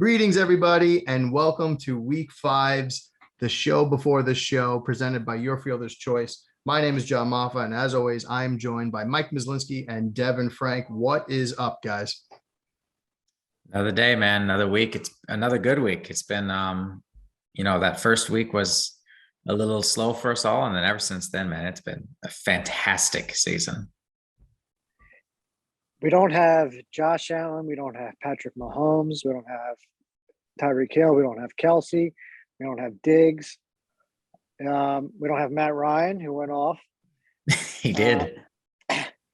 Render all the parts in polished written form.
Greetings, everybody, and welcome to Week 5's The Show Before the Show, presented by Your Fielder's Choice. My name is John Maffa, and as always, I'm joined by Mike Mislinski and Devin Frank. What is up, guys? Another day, man. Another week. It's another good week. It's been, that first week was a little slow for us all, and then ever since then, man, it's been a fantastic season. We don't have Josh Allen. We don't have Patrick Mahomes. We don't have Tyreek Hill. We don't have Kelce. We don't have Diggs. We don't have Matt Ryan, who went off. He did.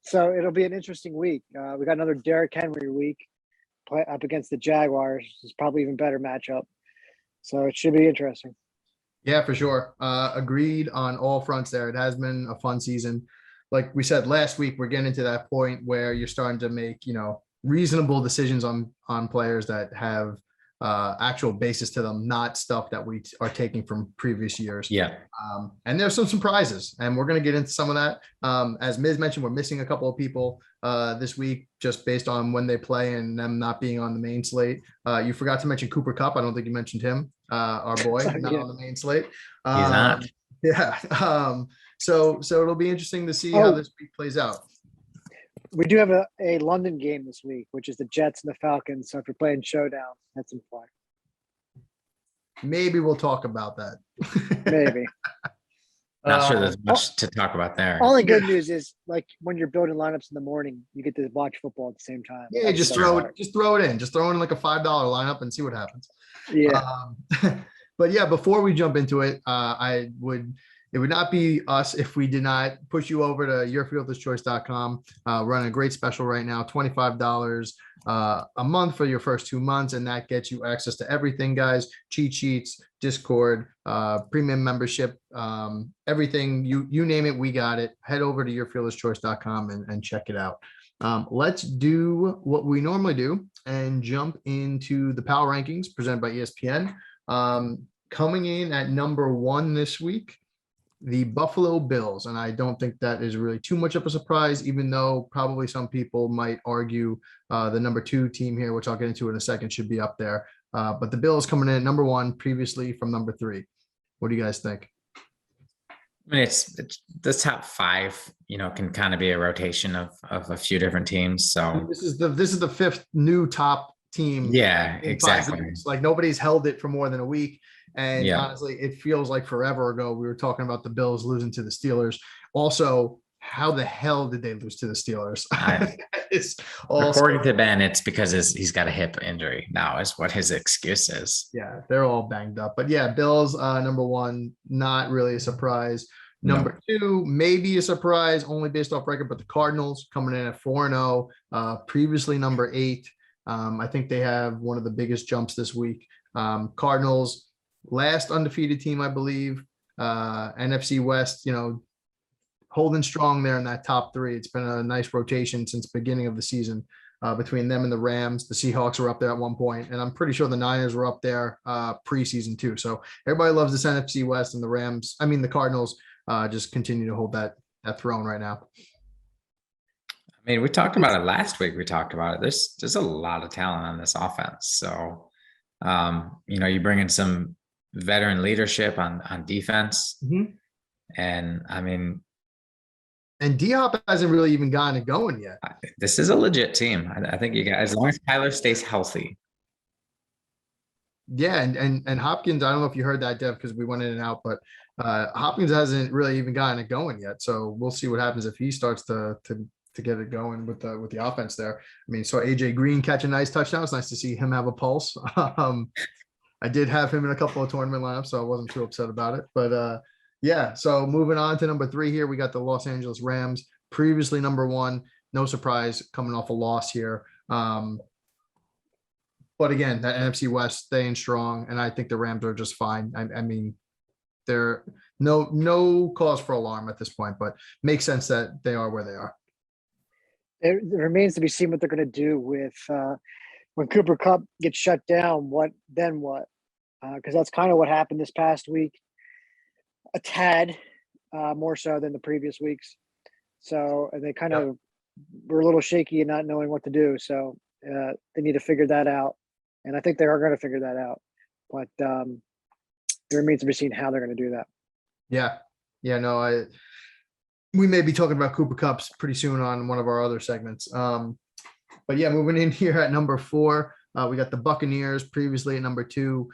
So it'll be an interesting week. We got another Derrick Henry week up against the Jaguars. It's probably even better matchup. So it should be interesting. Yeah, for sure. Agreed on all fronts there. It has been a fun season. Like we said last week, we're getting to that point where you're starting to make, reasonable decisions on players that have actual basis to them, not stuff that we are taking from previous years. Yeah. And there's some surprises, and we're going to get into some of that. As Miz mentioned, we're missing a couple of people this week just based on when they play and them not being on the main slate. You forgot to mention Cooper Kupp. I don't think you mentioned him, our boy, not on the main slate. He's not. Yeah. So it'll be interesting to see how this week plays out. We do have a London game this week, which is the Jets and the Falcons. So if you're playing Showdown, that's some fun. Maybe we'll talk about that. Maybe. Not sure there's much to talk about there. Only good news is, like, when you're building lineups in the morning, you get to watch football at the same time. Yeah, just throw it in. Just throw in like a $5 lineup and see what happens. Yeah. But yeah, before we jump into it, it would not be us if we did not push you over to yourfielderschoice.com. Running a great special right now, $25 a month for your first 2 months. And that gets you access to everything, guys. Cheat sheets, Discord, premium membership, everything. You name it, we got it. Head over to yourfielderschoice.com and check it out. Let's do what we normally do and jump into the power rankings presented by ESPN. Coming in at number 1 this week, the Buffalo Bills. And I don't think that is really too much of a surprise, even though probably some people might argue the number 2 team here, which I'll get into in a second, should be up there. But the Bills coming in at number 1 previously from number 3. What do you guys think? I mean, it's the top 5, can kind of be a rotation of a few different teams. So this is the 5th new top team. Yeah, exactly. Like nobody's held it for more than a week. And honestly, it feels like forever ago we were talking about the Bills losing to the Steelers. Also, how the hell did they lose to the Steelers? According to Ben, it's because he's got a hip injury now is what his excuse is. Yeah, they're all banged up. But yeah, Bills, number 1, not really a surprise. Number 2, maybe a surprise only based off record, but the Cardinals coming in at 4-0, previously number 8. I think they have one of the biggest jumps this week. Cardinals, last undefeated team, I believe. NFC West, holding strong there in that top 3. It's been a nice rotation since beginning of the season between them and the Rams. The Seahawks were up there at one point, and I'm pretty sure the Niners were up there preseason too. So everybody loves this NFC West, and the Cardinals just continue to hold that throne right now. I mean, we talked about it last week. We talked about it. There's a lot of talent on this offense. So, you bring in some veteran leadership on defense. Mm-hmm. And I mean, and D-Hop hasn't really even gotten it going yet. This is a legit team. I think you guys, as long as Kyler stays healthy. Yeah. And Hopkins, I don't know if you heard that, Dev, because we went in and out, but Hopkins hasn't really even gotten it going yet. So we'll see what happens if he starts to get it going with the offense there. I mean, so AJ Green catch a nice touchdown. It's nice to see him have a pulse. I did have him in a couple of tournament lineups, so I wasn't too upset about it. But yeah, so moving on to number 3 here, we got the Los Angeles Rams, previously number 1. No surprise coming off a loss here. But again, that NFC West staying strong, and I think the Rams are just fine. I mean, they're no cause for alarm at this point, but makes sense that they are where they are. It remains to be seen what they're going to do with when Cooper Kupp gets shut down. What? Because that's kind of what happened this past week. A tad more so than the previous weeks. So they kind of were a little shaky and not knowing what to do. So they need to figure that out. And I think they are going to figure that out. But it remains to be seen how they're going to do that. Yeah. Yeah, no, we may be talking about Cooper Kupps pretty soon on one of our other segments. But yeah, moving in here at number 4, we got the Buccaneers previously at number 2.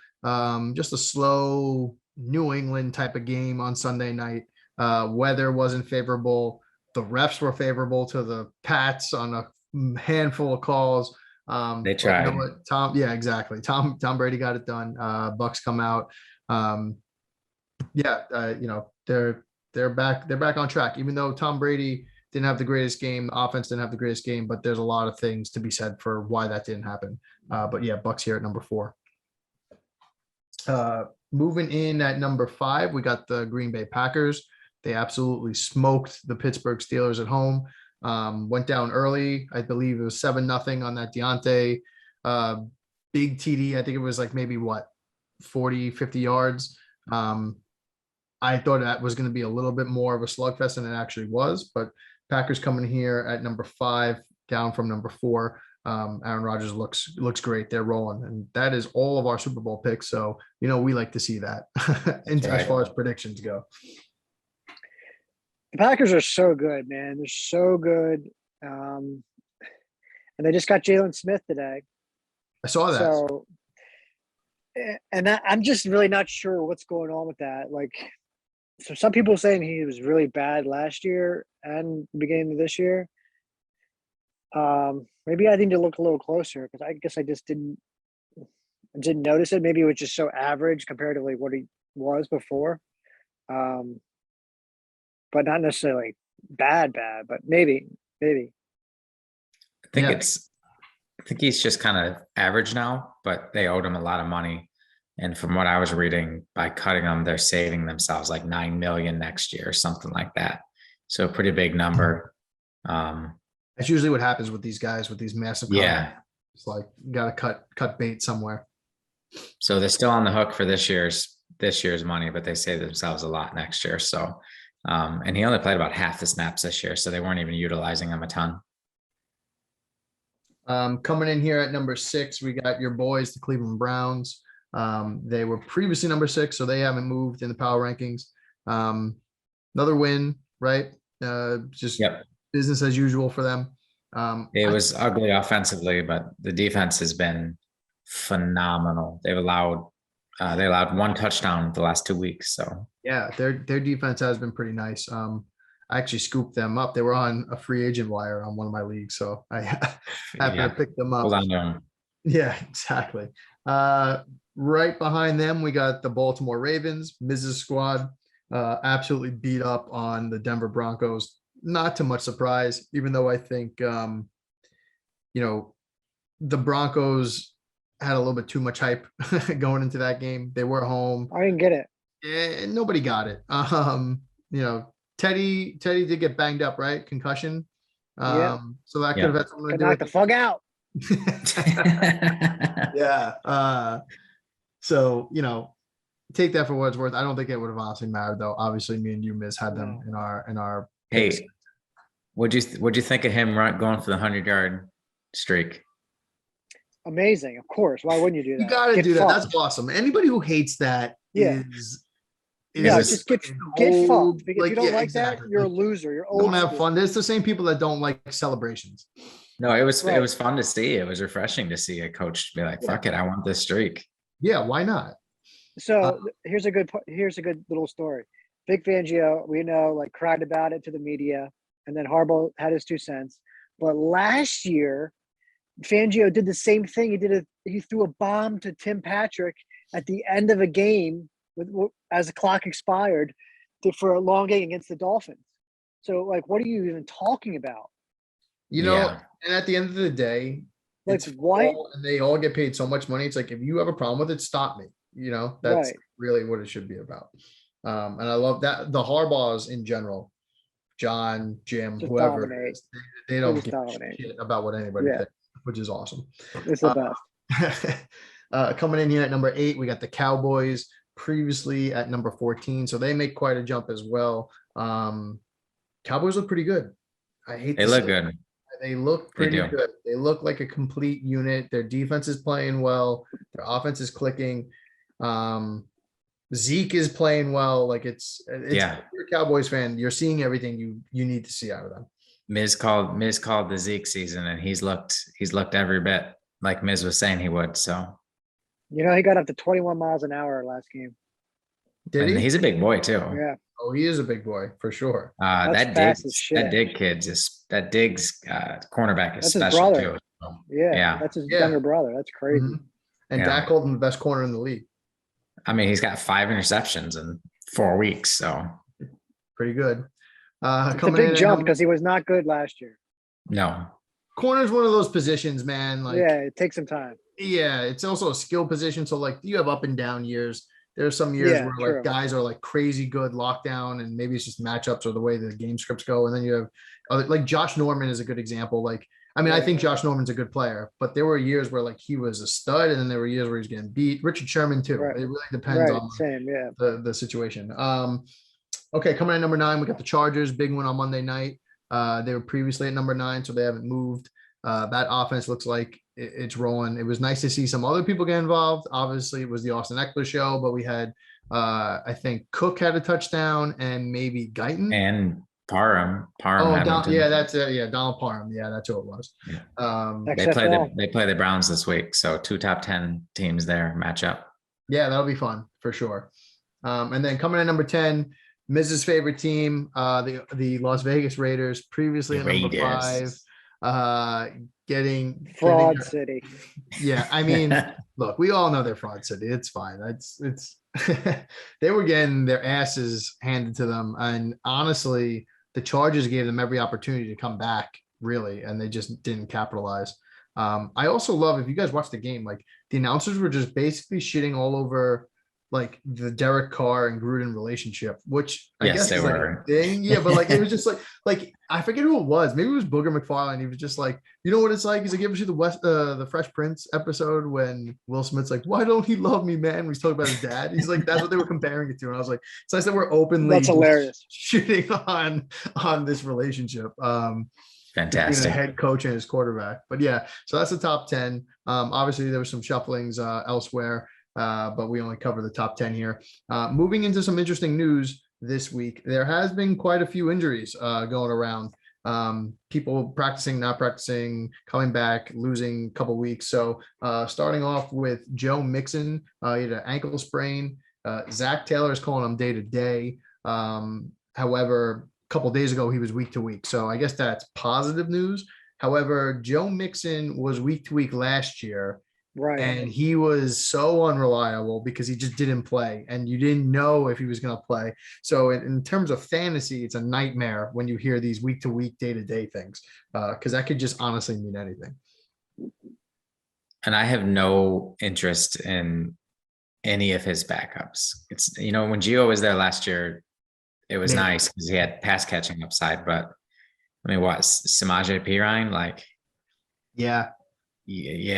Just a slow New England type of game on Sunday night. Weather wasn't favorable. The refs were favorable to the Pats on a handful of calls. They tried. You know what, Tom? Yeah, exactly. Tom Brady got it done. Bucks come out. They're back on track, even though Tom Brady didn't have the greatest game. The offense didn't have the greatest game, but there's a lot of things to be said for why that didn't happen. But yeah, Bucks here at number 4. Moving in at number 5, we got the Green Bay Packers. They absolutely smoked the Pittsburgh Steelers at home. Went down early. I believe it was 7-0 on that Deontay big TD. I think it was like maybe 40, 50 yards. I thought that was going to be a little bit more of a slugfest than it actually was, but Packers coming here at number 5, down from number 4. Aaron Rodgers looks great. They're rolling, and that is all of our Super Bowl picks. So, we like to see that as far as predictions go. The Packers are so good, man. They're so good. And they just got Jalen Smith today. I saw that. So, and I'm just really not sure what's going on with that. Like, so some people saying he was really bad last year and the beginning of this year. Maybe I need to look a little closer because I guess I just didn't notice it. Maybe it was just so average comparatively what he was before. But not necessarily bad, but maybe. I think he's just kind of average now, but they owed him a lot of money. And from what I was reading, by cutting him, they're saving themselves like $9 million next year or something like that. So a pretty big number. That's usually what happens with these guys with these massive contracts. Yeah. It's like you got to cut bait somewhere. So they're still on the hook for this year's money, but they save themselves a lot next year. So and he only played about half the snaps this year, so they weren't even utilizing him a ton. Coming in here at number 6, we got your boys, the Cleveland Browns. They were previously number 6, so they haven't moved in the power rankings. Another win, right? Just business as usual for them. It was ugly offensively, but the defense has been phenomenal. They allowed 1 touchdown the last 2 weeks. So yeah, their defense has been pretty nice. I actually scooped them up. They were on a free agent wire on one of my leagues, so I happened to pick them up. Hold on to them. Yeah, exactly. Right behind them, we got the Baltimore Ravens, Mrs. Squad, absolutely beat up on the Denver Broncos. Not too much surprise, even though I think, the Broncos had a little bit too much hype going into that game. They were home. I didn't get it. Yeah, nobody got it. Teddy did get banged up, right? Concussion. So that could have had something to do with the fuck out. Yeah. So, take that for what it's worth. I don't think it would have honestly mattered though. Obviously me and you, Miz, had them in our Hey, what'd you think of him going for the 100-yard streak? Amazing, of course. Why wouldn't you do that? You got to do that. That's awesome. Anybody who hates that is just get fucked. Because if you don't like that, you're a loser. You're old. Don't have fun. There's the same people that don't like celebrations. No, it was fun to see. It was refreshing to see a coach be like, "Fuck it, I want this streak." Yeah, why not? So here's a good little story. Big Fangio, we know, cried about it to the media, and then Harbaugh had his 2 cents. But last year, Fangio did the same thing. He threw a bomb to Tim Patrick at the end of a game as the clock expired for a long game against the Dolphins. So, what are you even talking about? And at the end of the day, it's why? And they all get paid so much money. It's like, if you have a problem with it, stop me. That's really what it should be about. And I love that the Harbaughs in general, John, Jim, just whoever it is, they don't give a shit about what anybody thinks, which is awesome. It's the best. Coming in here at number 8, we got the Cowboys, previously at number 14. So they make quite a jump as well. Cowboys look pretty good. They look good. They look They pretty do. good. They look like a complete unit. Their defense is playing well. Their offense is clicking. Zeke is playing well. Like if Yeah. you're a Cowboys fan, you're seeing everything you need to see out of them. Miz called the Zeke season, and he's looked every bit like Miz was saying he would. So, He got up to 21 miles an hour last game. Did and he? he's a big boy too. Yeah. Oh, he is a big boy for sure. That Diggs cornerback is That's his special brother. too. So, Yeah. That's his younger brother. That's crazy. Mhm. And Yeah. Dak called him the best corner in the league. I mean, he's got 5 interceptions in 4 weeks. So Pretty good. It's a Coming big in at jump number- because he was not good last year. no, corner's one of those positions, man. Like, Yeah, it takes some time. yeah, it's also a skill position. So like you have up and down years. There's some years Yeah, where true. like guys are like crazy good lockdown, and maybe it's just matchups or the way the game scripts go. And then you have like Josh Norman is a good example. Like, I mean, I think Josh Norman's a good player, but there were years where like he was a stud, and then there were years where he was getting beat. Richard Sherman too. Right. It really depends Right. on Same. Yeah. the situation. Okay, coming in number 9, we got the Chargers, big one on Monday night. They were previously at number 9, so they haven't moved. That offense looks like it's rolling. It was nice to see some other people get involved. Obviously, it was the Austin Eckler show, but we had, I think Cook had a touchdown and maybe Guyton. and Parham. That's it. Yeah, Donald Parham. Yeah, that's who it was. Yeah. XFL. They play the Browns this week, so 2 top 10 teams there match up. Yeah, that'll be fun for sure. And then coming in number 10, Mrs. favorite team, the Las Vegas Raiders, previously at number 5, getting Fraud City. Yeah, I mean, look, we all know they're fraud city. It's fine. It's they were getting their asses handed to them, and honestly, the Chargers gave them every opportunity to come back, really, and they just didn't capitalize. I also love, if you guys watch the game, like the announcers were just basically shitting all over like the Derek Carr and Gruden relationship, which I guess they is were. like a thing. Yeah, but like it was just like I forget who it was. Maybe it was Booger McFarlane. He was just like, you know what it's like? He's like, you ever see the Fresh Prince episode when Will Smith's like, why don't he love me, man? When he's talking about his dad. He's like, that's what they were comparing it to. And I was like, it's nice that we're openly That's hilarious. shitting on this relationship. Fantastic. Between a head coach and his quarterback. But yeah, so that's the top 10. Obviously there was some shufflings elsewhere. But we only cover the top 10 here. Moving into some interesting news this week, there has been quite a few injuries going around. People practicing, not practicing, coming back, losing a couple weeks. So starting off with Joe Mixon, he had an ankle sprain. Zach Taylor is calling him day to day. However, a couple days ago, he was week to week. So I guess that's positive news. However, Joe Mixon was week to week last year. Right. And he was so unreliable because he just didn't play, and you didn't know if he was going to play. So in terms of fantasy, it's a nightmare when you hear these week to week, day to day things, because that could just honestly mean anything. And I have no interest in any of his backups. It's, when Gio was there last year, it was nice because he had pass catching upside, but I mean, what, Samaje Perine? Like, yeah,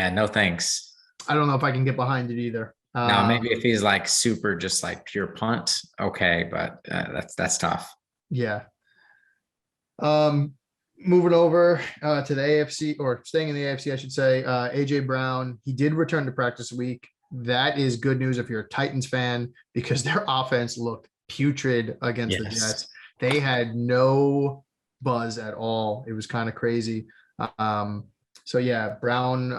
no thanks. I don't know if I can get behind it either. Now, maybe if he's like super, just like pure punt, okay, but that's tough. Yeah. Moving over to the AFC, or staying in the AFC, I should say, AJ Brown, he did return to practice week. That is good news if you're a Titans fan, because their offense looked putrid against the Jets. They had no buzz at all. It was kind of crazy. So yeah, Brown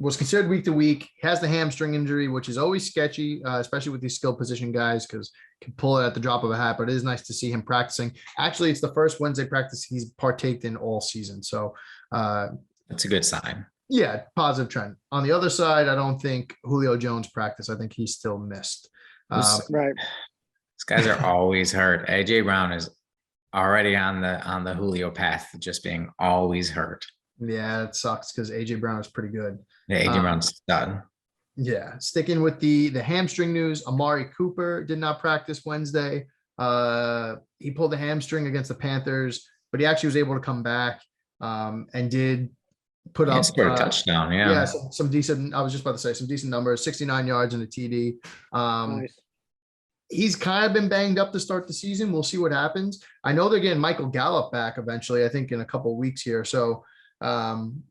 was considered week to week. He has the hamstring injury, which is always sketchy, especially with these skill position guys, because can pull it at the drop of a hat. But it is nice to see him practicing. Actually, it's the first Wednesday practice he's partaked in all season. So that's a good sign. Yeah, positive trend. On the other side, I don't think Julio Jones practiced. I think he's still missed. Right. These guys are always hurt. AJ Brown is already on the Julio path, just being always hurt. Yeah, it sucks because AJ Brown is pretty good. Yeah, AJ Brown's done. Yeah, sticking with the hamstring news, Amari Cooper did not practice Wednesday. He pulled the hamstring against the Panthers, but he actually was able to come back and did put up a touchdown. Yeah, some decent. I was just about to say some decent numbers: 69 yards and a TD. Nice. he's kind of been banged up to start the season. We'll see what happens. I know they're getting Michael Gallup back eventually, I think in a couple of weeks here. So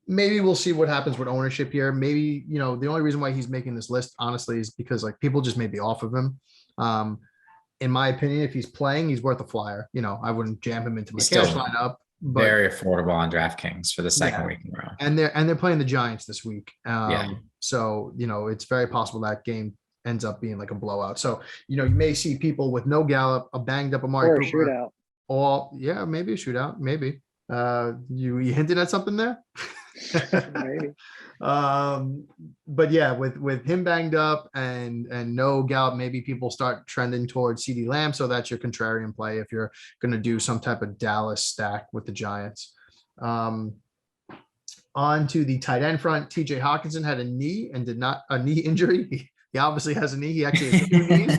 maybe we'll see what happens with ownership here. Maybe, the only reason why he's making this list, honestly, is because like people just may be off of him. In my opinion, if he's playing, he's worth a flyer. I wouldn't jam him into my He's cash still lineup. But, very affordable on DraftKings for the second week in a row. and they're playing the Giants this week. Yeah. So, it's very possible that game ends up being like a blowout. So, you may see people with no Gallup, a banged up Amari Or a Cooper, shootout. maybe a shootout, maybe. You hinted at something there? Maybe. But yeah, with him banged up and no Gallup, maybe people start trending towards CeeDee Lamb. So that's your contrarian play if you're going to do some type of Dallas stack with the Giants. On to the tight end front. TJ Hockenson had a knee injury. He obviously has a knee. He actually has two knees.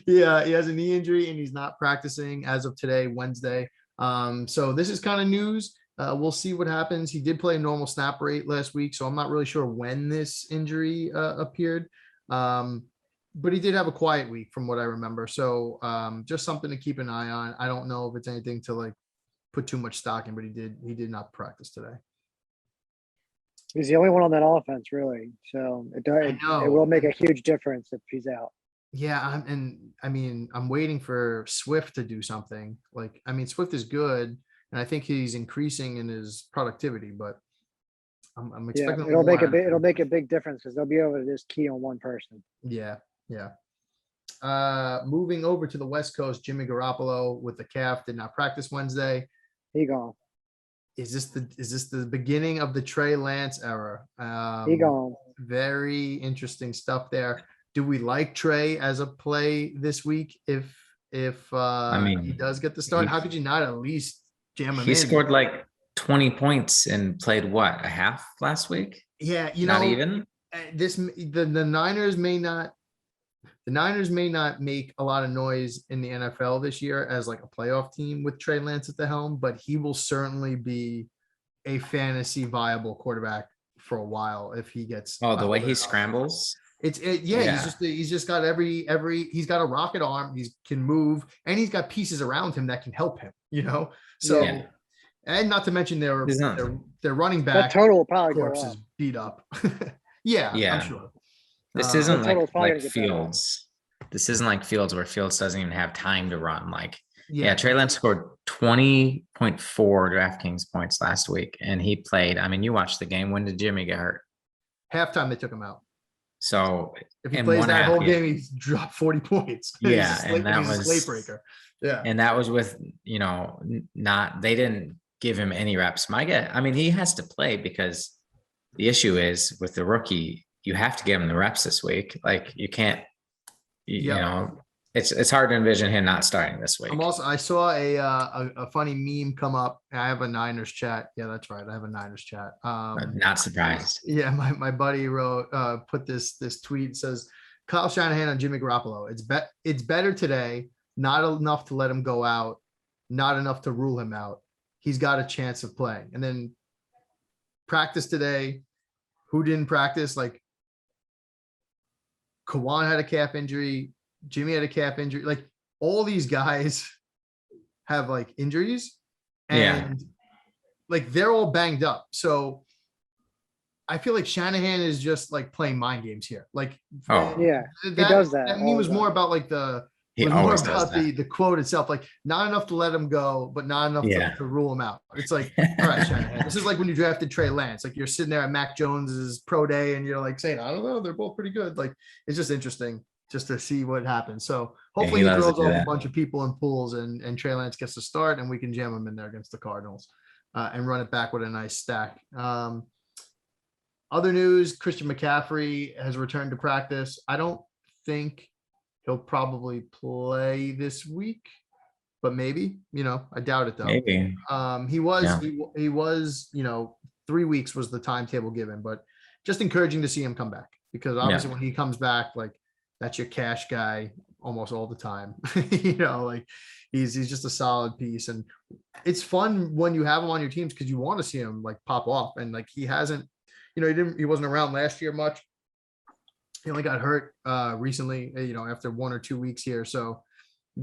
Yeah, he has a knee injury and he's not practicing as of today, Wednesday. So this is kind of news. We'll see what happens. He did play a normal snap rate last week, so I'm not really sure when this injury appeared. But he did have a quiet week from what I remember. So just something to keep an eye on. I don't know if it's anything to like put too much stock in, but he did not practice today. He's the only one on that offense, really. So it will make a huge difference if he's out. Yeah, I'm waiting for Swift to do something. Swift is good, and I think he's increasing in his productivity, but I'm expecting it'll make a big difference because they'll be able to just key on one person. Yeah. Moving over to the West Coast, Jimmy Garoppolo with the calf did not practice Wednesday. He gone. Is this the beginning of the Trey Lance era? He gone. Very interesting stuff there. Do we like Trey as a play this week? If he does get the start, how could you not at least jam him in? He scored like 20 points and played what, a half last week? Yeah, not even. The Niners may not. The Niners may not make a lot of noise in the NFL this year as like a playoff team with Trey Lance at the helm, but he will certainly be a fantasy viable quarterback for a while if he gets. Oh, the way he scrambles. He's just got he's got a rocket arm. He can move, and he's got pieces around him that can help him. So, and not to mention their running back. That total will probably corpse go is up. beat up. Yeah, I'm sure. This isn't like get Fields. This isn't like Fields where Fields doesn't even have time to run. Trey Lance scored 20.4 DraftKings points last week, and he played. You watched the game. When did Jimmy get hurt? Halftime, they took him out. So if he plays that whole game, he's dropped 40 points. Yeah, and that was a slate breaker. Yeah, and that was with they didn't give him any reps. He has to play because the issue is with the rookie, you have to give him the reps this week. You can't, it's hard to envision him not starting this week. I saw a funny meme come up. I have a Niners chat. Yeah, that's right. I have a Niners chat. Not surprised. Yeah, my buddy wrote, put this tweet. It says, Kyle Shanahan on Jimmy Garoppolo. It's better today. Not enough to let him go out. Not enough to rule him out. He's got a chance of playing. And then practice today. Who didn't practice? Kawan had a calf injury. Jimmy had a calf injury. All these guys have injuries, and they're all banged up. So I feel like Shanahan is just playing mind games here. He does that. That meme was more about the quote itself. Not enough to let him go, but not enough to rule him out. It's all right, Shanahan. This is like when you drafted Trey Lance. You're sitting there at Mac Jones's pro day, and you're saying, I don't know, they're both pretty good. It's just interesting just to see what happens. So hopefully he throws off a bunch of people in pools and Trey Lance gets to start, and we can jam him in there against the Cardinals and run it back with a nice stack. Other news, Christian McCaffrey has returned to practice. I don't think he'll probably play this week, but maybe, I doubt it though. Maybe. He was, 3 weeks was the timetable given, but just encouraging to see him come back because obviously when he comes back, that's your cash guy almost all the time. He's just a solid piece, and it's fun when you have him on your teams because you want to see him pop off. And he hasn't, he wasn't around last year much. He only got hurt recently, after 1 or 2 weeks here. So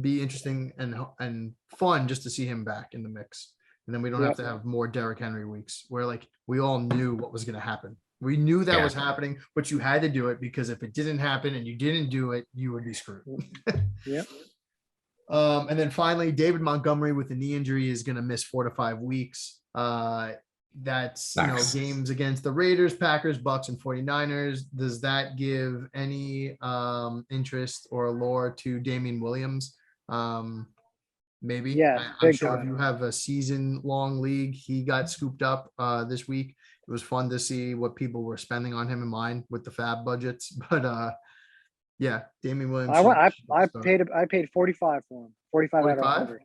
be interesting and fun just to see him back in the mix. And then we don't have to have more Derrick Henry weeks where like we all knew what was going to happen. We knew that was happening, but you had to do it because if it didn't happen and you didn't do it, you would be screwed. Yep. And then finally, David Montgomery with a knee injury is going to miss 4 to 5 weeks. That's games against the Raiders, Packers, Bucks, and 49ers. Does that give any interest or allure to Damien Williams? Maybe. Yeah, I'm sure if you have a season-long league, he got scooped up this week. It was fun to see what people were spending on him in mine with the fab budgets. But yeah, Damien Williams. I paid 45 for him. 45 out of 100.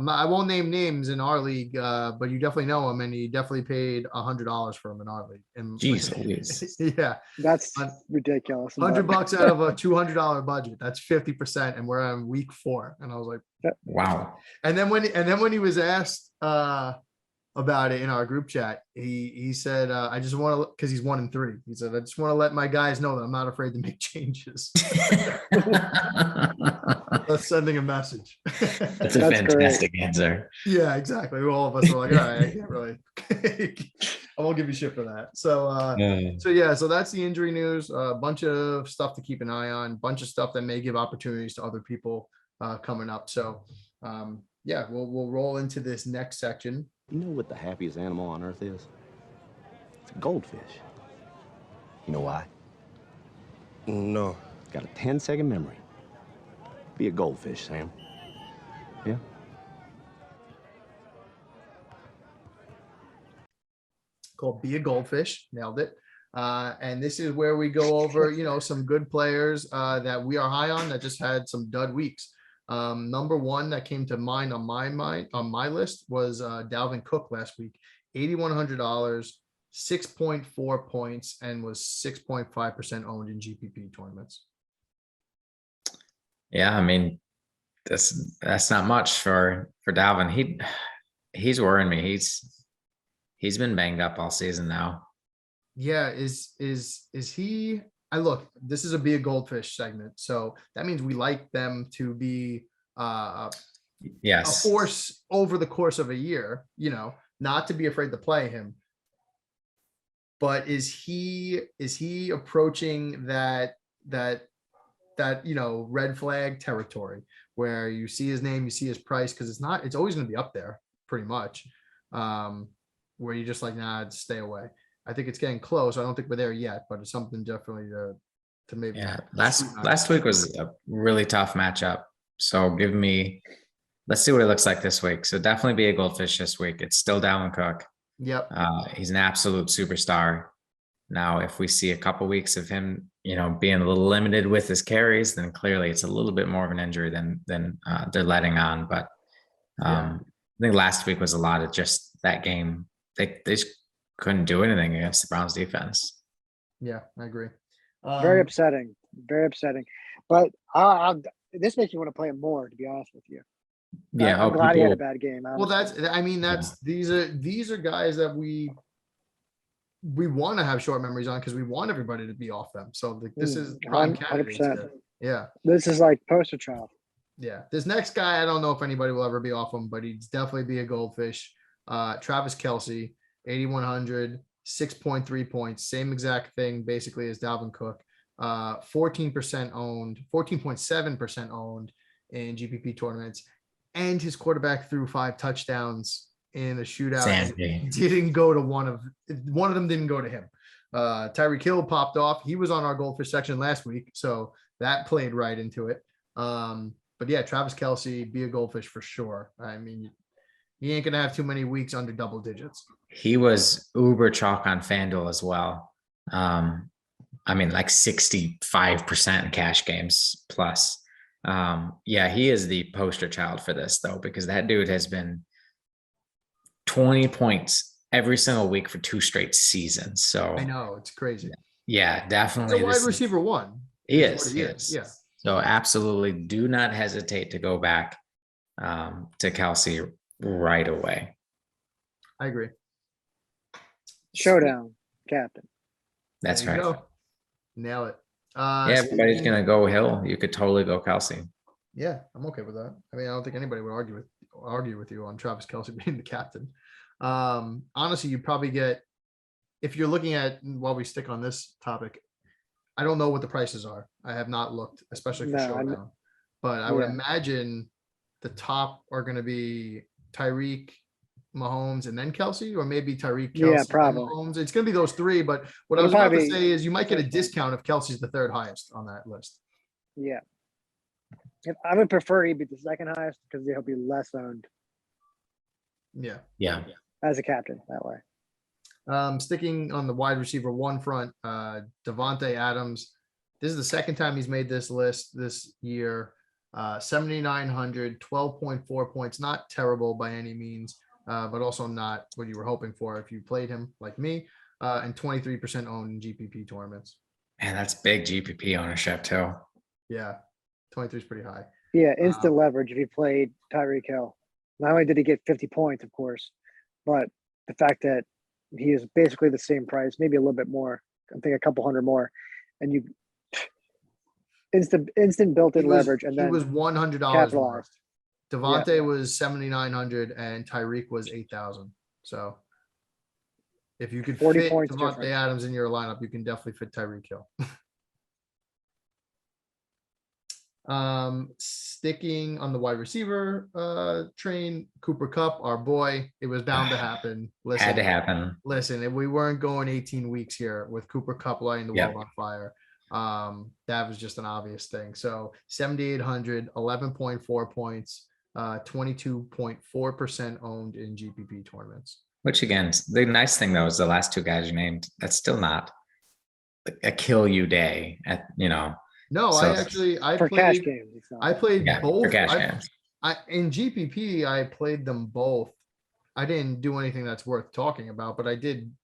I won't name names in our league, but you definitely know him, and he definitely paid $100 for him in our league. And jeez, yeah, that's ridiculous. $100 out of a $200 budget. That's 50%, and we're on week 4. And I was like, wow. And then when he was asked about it in our group chat, he said, I just want to, because he's 1-3. He said, I just want to let my guys know that I'm not afraid to make changes. That's sending a message. That's a fantastic answer. Yeah, exactly. All of us are like, all right, I can't really, I won't give you shit for that. So that's the injury news. A bunch of stuff to keep an eye on, bunch of stuff that may give opportunities to other people coming up. So we'll roll into this next section. You know what the happiest animal on earth is? It's a goldfish. You know why? No. It's got a 10-second memory. Be a goldfish, Sam. Yeah? Called Be a Goldfish. Nailed it. And this is where we go over, some good players that we are high on that just had some dud weeks. Number one that came to mind on my list was Dalvin Cook last week. $8,100, 6.4 points, and was 6.5% owned in GPP tournaments. Yeah, I mean, that's not much for Dalvin. He's worrying me. He's been banged up all season now. Yeah, is he? Look, this is Be a Goldfish segment, so that means we like them to be a force over the course of a year. Not to be afraid to play him. But is he approaching that red flag territory where you see his name, you see his price, because it's always going to be up there pretty much, where you're just like, nah, stay away. I think it's getting close. I don't think we're there yet, but it's something definitely to maybe. Yeah, last week was a really tough matchup. So let's see what it looks like this week. So definitely Be a Goldfish this week. It's still Dalvin Cook. Yep. He's an absolute superstar. Now, if we see a couple weeks of him, being a little limited with his carries, then clearly it's a little bit more of an injury than they're letting on. But I think last week was a lot of just that game. They just couldn't do anything against the Browns defense. Yeah, I agree. Very upsetting. But this makes me want to play him more, to be honest with you. Yeah, I'm glad he had a bad game. Honestly. Well, these are guys that we want to have short memories on because we want everybody to be off them. So this is prime 100%. Yeah, this is like poster child. Yeah, this next guy, I don't know if anybody will ever be off him, but he's definitely Be a Goldfish. Travis Kelce, 8,100, 6.3 points, same exact thing basically as Dalvin Cook. 14% owned, 14.7% owned in GPP tournaments, and his quarterback threw 5 touchdowns in a shootout. Didn't go to one of them. Didn't go to him. Tyreek Hill popped off. He was on our Goldfish section last week, so that played right into it. But yeah, Travis Kelce, Be a Goldfish for sure. I mean, he ain't gonna have too many weeks under double digits. He was uber chalk on FanDuel as well. Like 65% in cash games plus. He is the poster child for this though, because that dude has been 20 points every single week for 2 straight seasons. So I know it's crazy. Yeah, definitely. He's a wide receiver one. He is. Yeah. So absolutely do not hesitate to go back to Kelce right away. I agree. Showdown, captain. That's right. Nail it. Yeah, everybody's Speaking- gonna go Hill. You could totally go Kelce. Yeah, I'm okay with that. I mean, I don't think anybody would argue with you on Travis Kelce being the captain. Honestly, you probably get, if you're looking at, while we stick on this topic, I don't know what the prices are. I have not looked, especially for Showdown. But I would imagine the top are going to be Tyreek, Mahomes, and then Kelce, or maybe Tyreek, Kelce, Yeah, and probably. Mahomes. It's going to be those three. But what I It'll was about to probably say is you might get a first one. discount if Kelsey's the third highest on that list. Yeah. I would prefer he be the second highest because he'll be less owned Yeah. Yeah. as a captain that way. Sticking on the wide receiver one front, Devonta Adams. This is the second time he's made this list this year. 7,900, 12.4 points. Not terrible by any means, but also not what you were hoping for if you played him like me. And 23% owned in GPP tournaments. Man, that's big GPP ownership too. Yeah, 23 is pretty high. Yeah, instant leverage if he played Tyreek Hill. Not only did he get 50 points, of course, but the fact that he is basically the same price, maybe a little bit more. I think a couple hundred more, and you instant built-in leverage, and then he was $100 more. capitalized. Devontae was 7,900 and Tyreek was 8,000. So if you could 40 fit points Devontae difference. Adams in your lineup, you can definitely fit Tyreek Hill. Sticking on the wide receiver train, Cooper Kupp, our boy, it was bound to happen. Listen, Had to happen. Listen, if we weren't going 18 weeks here with Cooper Kupp lighting the Yep. world on fire, that was just an obvious thing. So 7,800, 11.4 points, 22.4% owned in GPP tournaments. Which again, the nice thing though is the last two guys you named. That's still not a kill you day. No, So- I For cash played. games. It's not. I played Yeah, both. for cash games. In GPP, I played them both. I didn't do anything that's worth talking about, but I did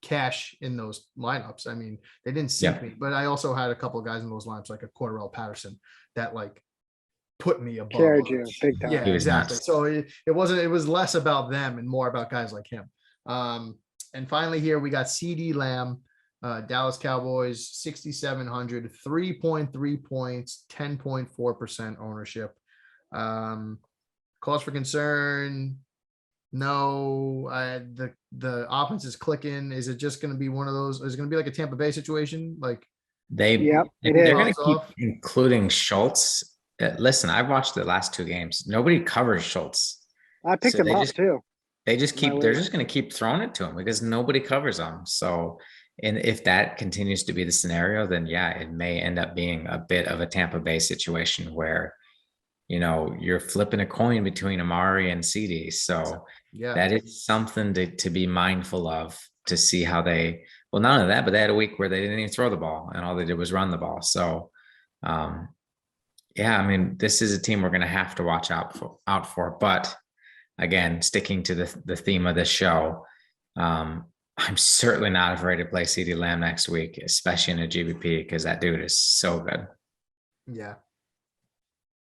cash in those lineups. I mean, they didn't sink Yeah. me, but I also had a couple of guys in those lineups, like a Cordarrelle Patterson, that like put me above. Carried you big time. Yeah, He was exactly. nuts. So it was less about them and more about guys like him. And finally here we got CD Lamb, Dallas Cowboys, 6,700, 3.3 points, 10.4% ownership. Cause for concern. No, the offense is clicking. Is it just going to be one of those? Is it going to be like a Tampa Bay situation? Like Yep, it they're is. going to keep Off. including Schultz. Listen, I've watched the last two games. Nobody covers Schultz. I picked So him they up just- too. They just My keep. They're league. just going to keep throwing it to him because nobody covers him. So, and if that continues to be the scenario, then yeah, it may end up being a bit of a Tampa Bay situation where, you're flipping a coin between Amari and CD. So yeah, that is something to be mindful of to see how they. Well, not only that, but they had a week where they didn't even throw the ball, and all they did was run the ball. So, yeah, I mean, this is a team we're going to have to watch out for. But again, sticking to the theme of this show, I'm certainly not afraid to play CD Lamb next week, especially in a GBP, because that dude is so good. yeah.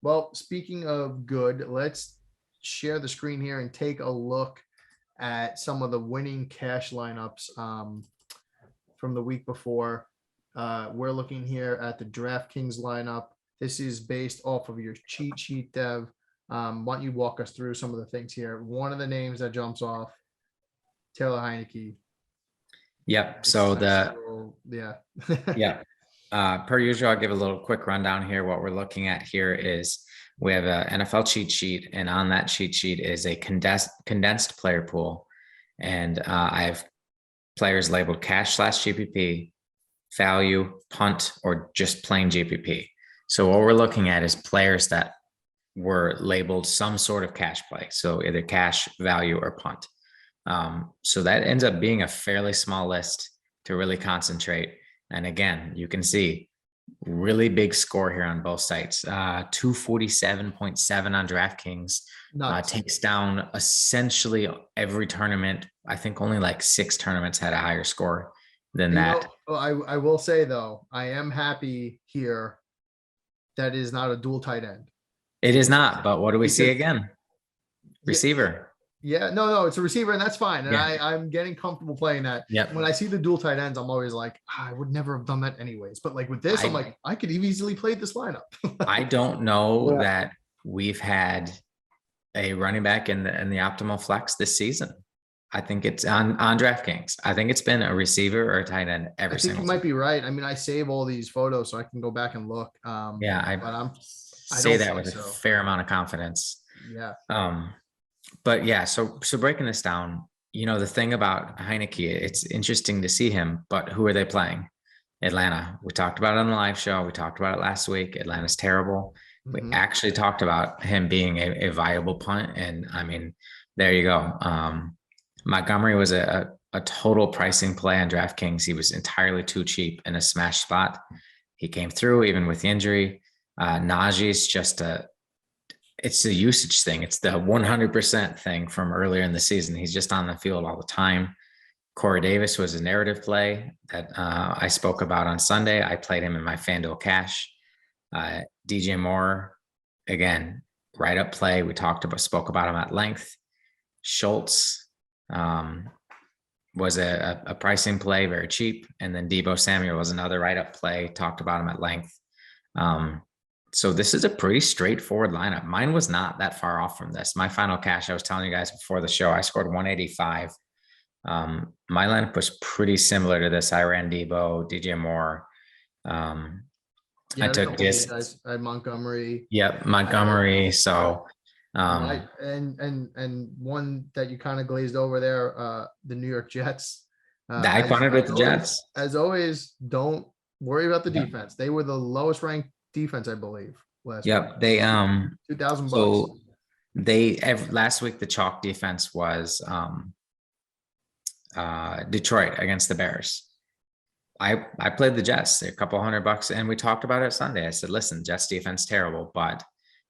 Well, speaking of good, let's share the screen here and take a look at some of the winning cash lineups from the week before. We're looking here at the DraftKings lineup. This is based off of your cheat sheet, Dev. Why don't you walk us through some of the things here? One of the names that jumps off, Taylor Heineke. Yep. So yeah. Per usual, I'll give a little quick rundown here. What we're looking at here is we have an NFL cheat sheet, and on that cheat sheet is a condensed player pool. And I have players labeled cash/GPP, value, punt, or just plain GPP. So what we're looking at is players that were labeled some sort of cash play. So either cash, value, or punt. So that ends up being a fairly small list to really concentrate. And again, you can see really big score here on both sites. 247.7 on DraftKings. Takes down essentially every tournament. I think only like 6 tournaments had a higher score than that. I will say though, I am happy here that is not a dual tight end. It is not, but what do we see Because- again? Receiver. Yeah, no, it's a receiver, and that's fine. And Yeah. I'm getting comfortable playing that. Yep. When I see the dual tight ends, I'm always like, I would never have done that anyways. But like with this, I'm like, I could have easily played this lineup. I don't know Yeah. that we've had a running back in the optimal flex this season. I think it's on DraftKings. I think it's been a receiver or a tight end I every think single you might be right. I mean, I save all these photos so I can go back and look. Yeah, I say don't that think with a so. fair amount of confidence. Yeah. But yeah, so breaking this down, the thing about Heineke, it's interesting to see him, but who are they playing? Atlanta. We talked about it on the live show. We talked about it last week. Atlanta's terrible. We actually talked about him being a viable punt. And I mean, there you go. Montgomery was a total pricing play on DraftKings. He was entirely too cheap in a smash spot. He came through even with the injury. Najee's just it's the usage thing. It's the 100% thing from earlier in the season. He's just on the field all the time. Corey Davis was a narrative play that I spoke about on Sunday. I played him in my FanDuel cash. DJ Moore, again, right up play. We spoke about him at length. Schultz was a pricing play, very cheap. And then Deebo Samuel was another right up play. Talked about him at length. So this is a pretty straightforward lineup. Mine was not that far off from this. My final cash, I was telling you guys before the show, I scored 185. My lineup was pretty similar to this. I ran Deebo, DJ Moore. I took this. I had Montgomery. Yep, Montgomery. So, and one that you kind of glazed over there, the New York Jets. I punted with the Jets. As always, don't worry about the defense. They were the lowest ranked defense, I believe. Last week. They $2,000. So last week the chalk defense was Detroit against the Bears. I played the Jets, a couple $100, and we talked about it Sunday. I said, listen, Jets defense terrible, but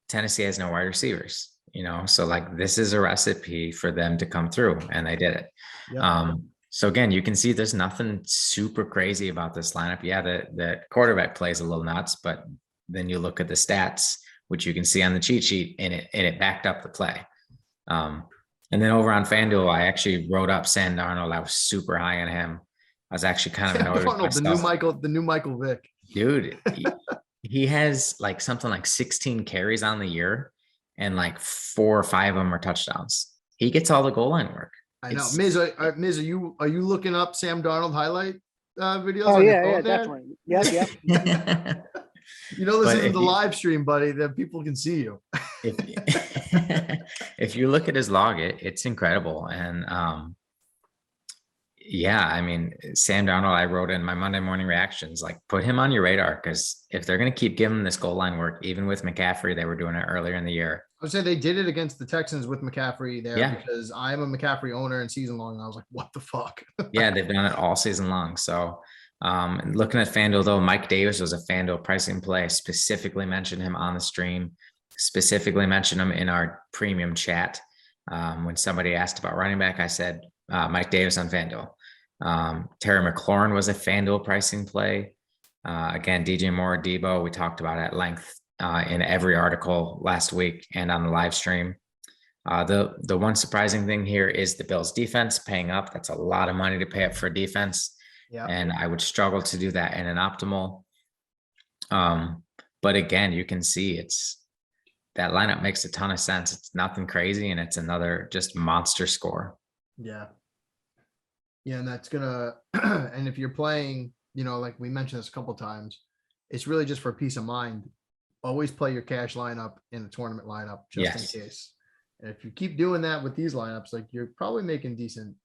Tennessee has no wide receivers, so like this is a recipe for them to come through, and they did it. Yep. So again, you can see there's nothing super crazy about this lineup. Yeah, the quarterback plays a little nuts, but then you look at the stats, which you can see on the cheat sheet, and it backed up the play. And then over on FanDuel, I actually wrote up Sam Darnold. I was super high on him. I was actually kind of annoyed with myself. The new Michael Vick. Dude, he has like something like 16 carries on the year, and like 4 or 5 of them are touchdowns. He gets all the goal line work. I know. Miz, are you looking up Sam Darnold highlight videos? Oh yeah, definitely. Yep. This is the live stream, buddy, that people can see you. If you look at his log, it's incredible. And I mean, Sam Darnold, I wrote in my Monday morning reactions, like put him on your radar, because if they're going to keep giving him this goal line work, even with McCaffrey, they were doing it earlier in the year. I would say they did it against the Texans with McCaffrey there, because I'm a McCaffrey owner and season long. And I was like, what the fuck? Yeah, they've done it all season long. So looking at FanDuel, though, Mike Davis was a FanDuel pricing play. I specifically mentioned him on the stream, specifically mentioned him in our premium chat. When somebody asked about running back, I said Mike Davis on FanDuel. Terry McLaurin was a FanDuel pricing play. Again, DJ Moore, Deebo, we talked about at length in every article last week and on the live stream. The one surprising thing here is the Bills defense paying up. That's a lot of money to pay up for defense. Yeah. And I would struggle to do that in an optimal. But again, you can see that lineup makes a ton of sense. It's nothing crazy, and it's another just monster score. Yeah. Yeah, and that's gonna and if you're playing, like we mentioned this a couple of times, it's really just for peace of mind. Always play your cash lineup in the tournament lineup just in case. And if you keep doing that with these lineups, like you're probably making decent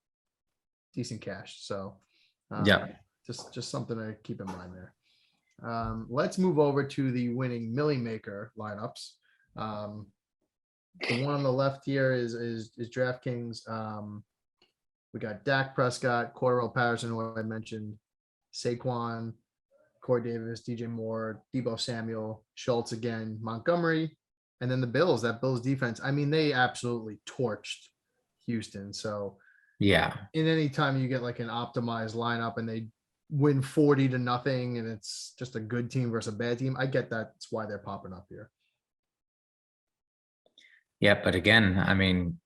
cash. So just something to keep in mind there. Let's move over to the winning Millie Maker lineups. The one on the left here is DraftKings. We got Dak Prescott, Cordell Patterson, who I mentioned, Saquon, Corey Davis, DJ Moore, Deebo Samuel, Schultz again, Montgomery, and then the Bills. That Bills defense, I mean, they absolutely torched Houston. So in any time you get like an optimized lineup and they win 40-0, and it's just a good team versus a bad team, I get that. That's why they're popping up here. Yeah, but again, I mean,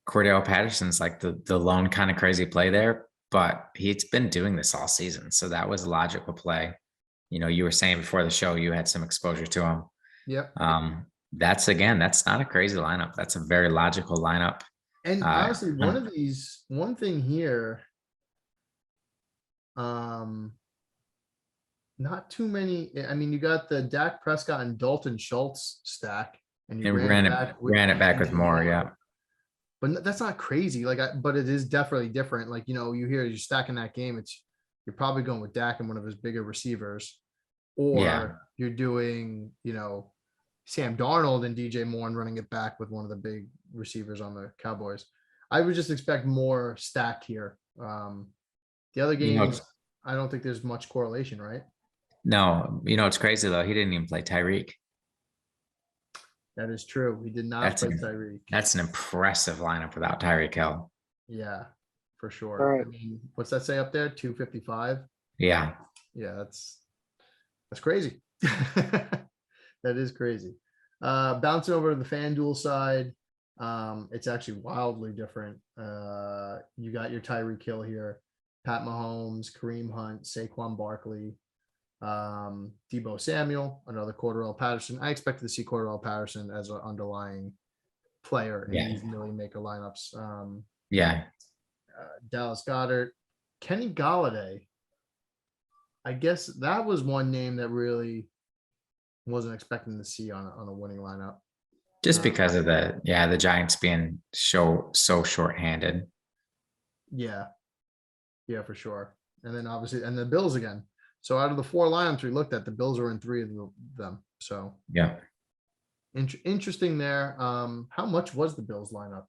Cordell Patterson's like the lone kind of crazy play there, but he's been doing this all season. So that was a logical play. You were saying before the show, you had some exposure to him. Yep. That's not a crazy lineup. That's a very logical lineup. And honestly, one thing here, not too many. I mean, you got the Dak Prescott and Dalton Schultz stack, and you ran it back with more. Yeah. But that's not crazy. But it is definitely different. You hear you're stacking that game. You're probably going with Dak and one of his bigger receivers, or you're doing, Sam Darnold and DJ Moore and running it back with one of the big receivers on the Cowboys. I would just expect more stacked here. The other games, I don't think there's much correlation, right? No, it's crazy though. He didn't even play Tyreek. That is true. He did not play Tyreek. That's an impressive lineup without Tyreek Hill. Yeah, for sure. All right. I mean, what's that say up there? 255. Yeah. Yeah, that's crazy. That is crazy. Bouncing over to the FanDuel side, it's actually wildly different. You got your Tyreek Hill here, Pat Mahomes, Kareem Hunt, Saquon Barkley, Deebo Samuel, another Cordell Patterson. I expected to see Cordell Patterson as an underlying player in these million maker lineups. Dallas Goedert, Kenny Galladay. I guess that was one name that really wasn't expecting to see on a winning lineup. Just because of the Giants being so shorthanded. Yeah, for sure. And then obviously, and the Bills again. So out of the 4 lineups we looked at, the Bills were in 3 of them. So yeah, interesting there. How much was the Bills lineup?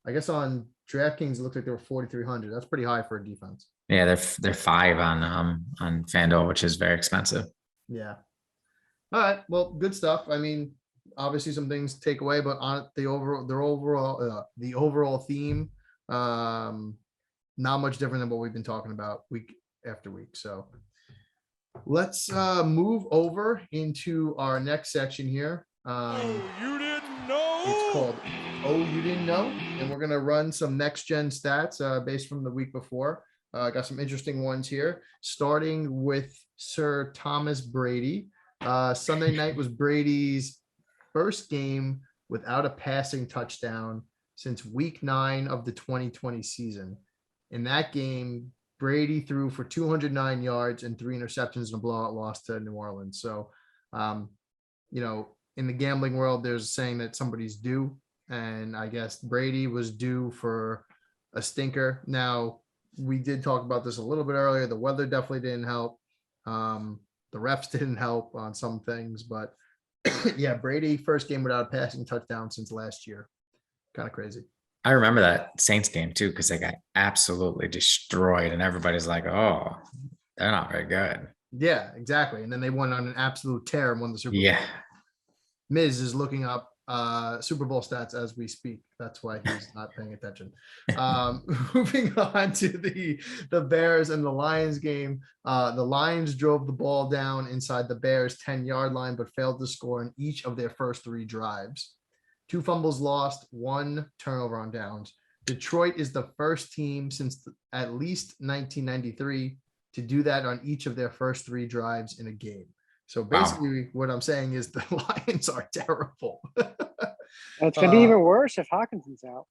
I guess on DraftKings it looked like they were 4,300. That's pretty high for a defense. Yeah, they're 5 on FanDuel, which is very expensive. Yeah. All right. Well, good stuff. I mean, obviously some things to take away, but on the overall theme, not much different than what we've been talking about week after week. So let's move over into our next section here. You didn't know? It's called Oh, You Didn't Know? And we're going to run some next gen stats based from the week before. Got some interesting ones here, starting with Sir Thomas Brady. Sunday night was Brady's first game without a passing touchdown since week 9 of the 2020 season. In that game, Brady threw for 209 yards and 3 interceptions in a blowout loss to New Orleans. So, in the gambling world, there's a saying that somebody's due. And I guess Brady was due for a stinker. Now, we did talk about this a little bit earlier. The weather definitely didn't help. The refs didn't help on some things. But, yeah, Brady, first game without a passing touchdown since last year. Kind of crazy. I remember that Saints game too, because they got absolutely destroyed and everybody's like, oh, they're not very good. Yeah, exactly. And then they went on an absolute tear and won the Super Bowl. Yeah. Miz is looking up Super Bowl stats as we speak. That's why he's not paying attention. Moving on to the Bears and the Lions game. The Lions drove the ball down inside the Bears 10-yard line, but failed to score in each of their first 3 drives. 2 fumbles lost, 1 turnover on downs. Detroit is the first team since at least 1993 to do that on each of their first 3 drives in a game. So basically what I'm saying is the Lions are terrible. It's going to be even worse if Hockenson's out.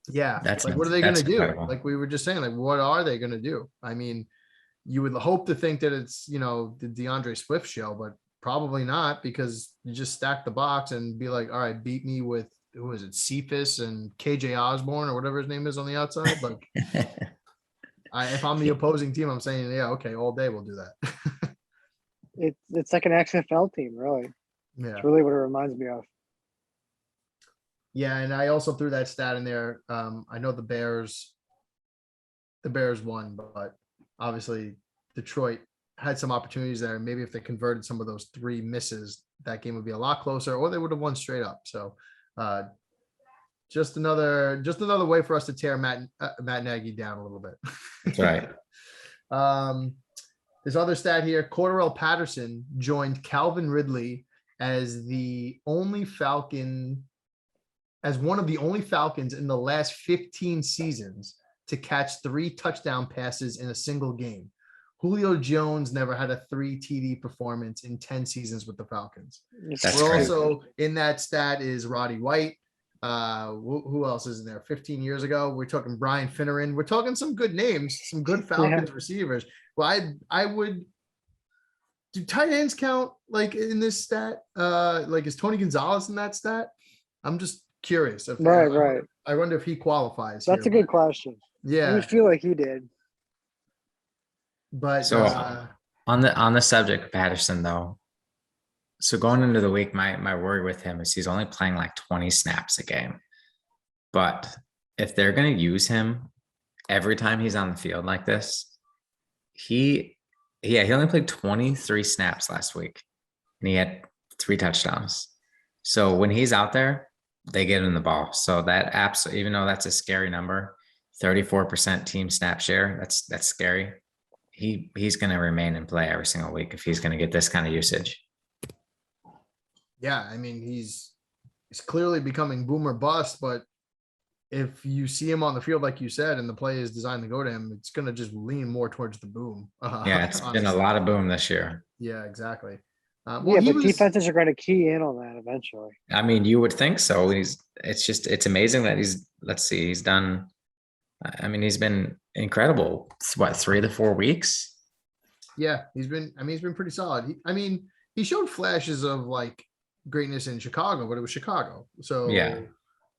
Yeah. What are they going to do? Incredible. Like we were just saying, what are they going to do? I mean, you would hope to think that it's, the DeAndre Swift show, but probably not, because you just stack the box and be like, all right, beat me with, who is it, Cephas and KJ Osborne or whatever his name is on the outside. Like, if I'm the opposing team, I'm saying, yeah, okay, all day we'll do that. It's like an XFL team, really. Yeah. It's really what it reminds me of. Yeah, and I also threw that stat in there. I know the Bears won, but obviously Detroit had some opportunities there. Maybe if they converted some of those 3 misses, that game would be a lot closer, or they would have won straight up. So just another way for us to tear Matt Nagy down a little bit. That's right. This other stat here, Cordell Patterson joined Calvin Ridley as the only Falcon as one of the only Falcons in the last 15 seasons to catch 3 touchdown passes in a single game. Julio Jones never had a 3 TD performance in 10 seasons with the Falcons. That's We're crazy. also in that stat is Roddy White. Who else is in there? 15 years ago, we're talking Brian Finneran. We're talking some good names, some good Falcons receivers. Well, I would. Do tight ends count like in this stat? Like is Tony Gonzalez in that stat? I'm just curious. Right. I wonder if he qualifies. That's a good question. I Yeah, would feel like he did. but So on the subject of Patterson though, so going into the week, my worry with him is he's only playing like 20 snaps a game. But if they're going to use him every time he's on the field like this, he only played 23 snaps last week and he had 3 touchdowns. So when he's out there, they get him the ball. So that even though that's a scary number, 34% team snap share, that's scary. He's going to remain in play every single week if he's going to get this kind of usage. yeah, I mean he's clearly becoming boomer bust. But if you see him on the field, like you said, and the play is designed to go to him, it's going to just lean more towards the boom. Yeah, it's been a lot of boom this year. Yeah, exactly. But defenses are going to key in on that eventually. I mean, you would think so. It's amazing that he's done. I mean, he's been incredible. What, 3 to 4 weeks? Yeah, he's been pretty solid. He showed flashes of like greatness in Chicago, but it was Chicago. So yeah,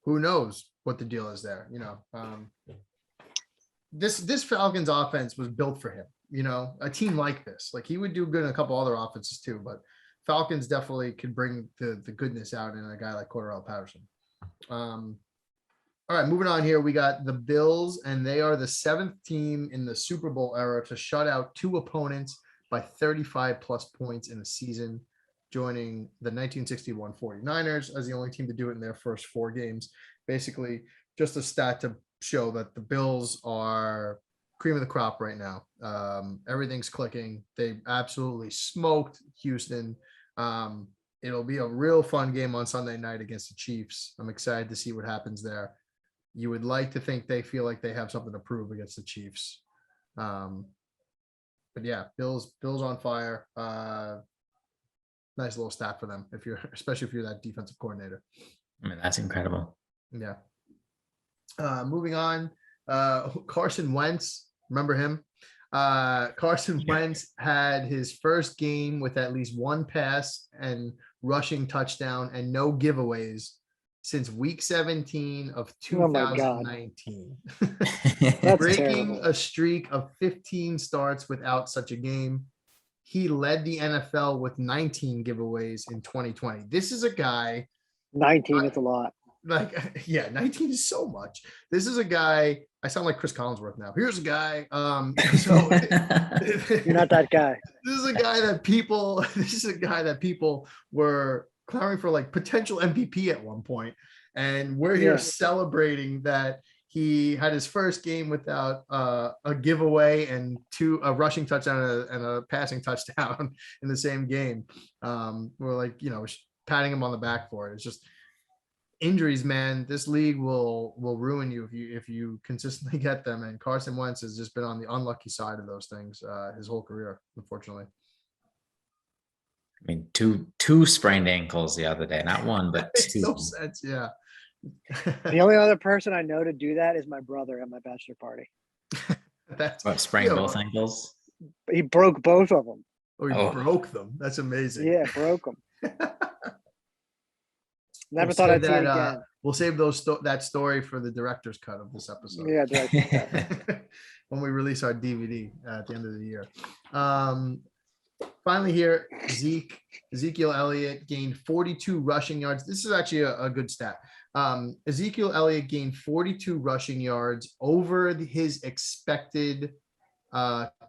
who knows what the deal is there? This Falcons offense was built for him. A team like this, like he would do good in a couple other offenses too, but Falcons definitely could bring the goodness out in a guy like Cordarrelle Patterson. All right, moving on here. We got the Bills, and they are the 7th team in the Super Bowl era to shut out 2 opponents by 35 plus points in a season, joining the 1961 49ers as the only team to do it in their first 4 games. Basically, just a stat to show that the Bills are cream of the crop right now. Everything's clicking. They absolutely smoked Houston. It'll be a real fun game on Sunday night against the Chiefs. I'm excited to see what happens there. You would like to think they feel like they have something to prove against the Chiefs. But yeah, Bills on fire. Nice little stat for them especially if you're that defensive coordinator. I mean, that's incredible. Yeah. Moving on. Carson Wentz, remember him? Carson Wentz had his first game with at least 1 pass and rushing touchdown and no giveaways since week 17 of 2019. Breaking terrible. a streak of 15 starts without such a game. He led the NFL with 19 giveaways in 2020. This is a guy. 19 is a lot. 19 is so much. This is a guy. I sound like Chris Collinsworth now. Here's a guy. You're not that guy. This is a guy that people were clamoring for, like potential MVP at one point, and we're here celebrating that he had his first game without a giveaway and a rushing touchdown and a passing touchdown in the same game. We're like, patting him on the back for it. It's just injuries, man. This league will ruin you if you consistently get them. And Carson Wentz has just been on the unlucky side of those things his whole career, unfortunately. I mean, two sprained ankles the other day, not one, but 2. No sense, yeah. The only other person I know to do that is my brother at my bachelor party. That's what, sprained both ankles? He broke both of them. Broke them. That's amazing. Yeah, broke them. Never thought I'd see it again. We'll save that story for the director's cut of this episode. Yeah, director's cut. When we release our DVD at the end of the year. Finally here, Ezekiel Elliott gained 42 rushing yards. This is actually a good stat. Ezekiel Elliott gained 42 rushing yards over his expected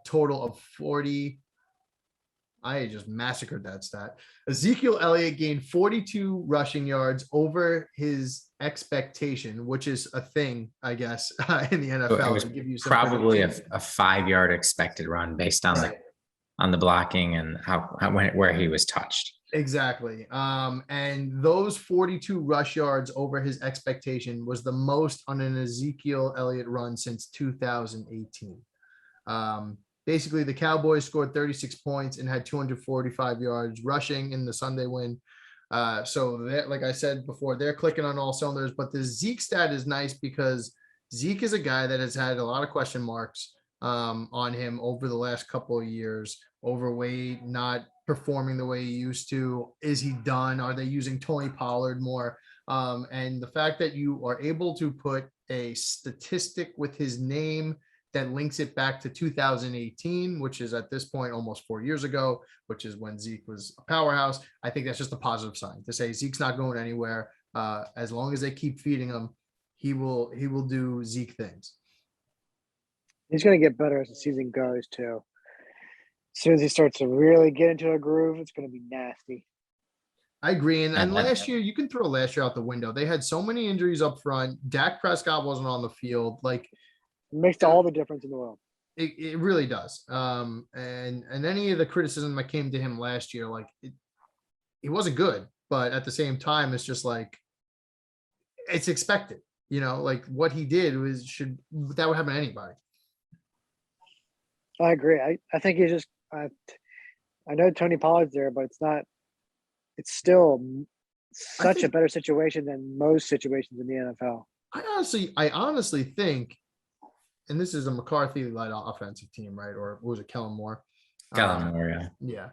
total of 40. I just massacred that stat. Ezekiel Elliott gained 42 rushing yards over his expectation, which is a thing, I guess, in the NFL. So it was to give you some probably a 5-yard expected run based on the blocking and where he was touched. Exactly. And those 42 rush yards over his expectation was the most on an Ezekiel Elliott run since 2018. Basically, the Cowboys scored 36 points and had 245 yards rushing in the Sunday win. So like I said before, they're clicking on all cylinders, but the Zeke stat is nice because Zeke is a guy that has had a lot of question marks on him over the last couple of years. Overweight, not performing the way he used to. Is he done? Are they using Tony Pollard more? And the fact that you are able to put a statistic with his name that links it back to 2018, which is at this point almost 4 years ago, which is when Zeke was a powerhouse. I think that's just a positive sign to say Zeke's not going anywhere. As long as they keep feeding him, he will do Zeke things. He's going to get better as the season goes too. As soon as he starts to really get into a groove, it's going to be nasty. I agree. And last year, you can throw last year out the window. They had so many injuries up front. Dak Prescott wasn't on the field. Like, it makes all the difference in the world. It really does. And any of the criticism that came to him last year, like he wasn't good, but at the same time, it's just like it's expected. You know, like what he did that would happen to anybody. I agree. I think he's just I know Tony Pollard's there, but it's still such a better situation than most situations in the NFL. I honestly think, and this is a McCarthy-led offensive team, right? Or was it Kellen Moore? Kellen Moore, yeah. Yeah.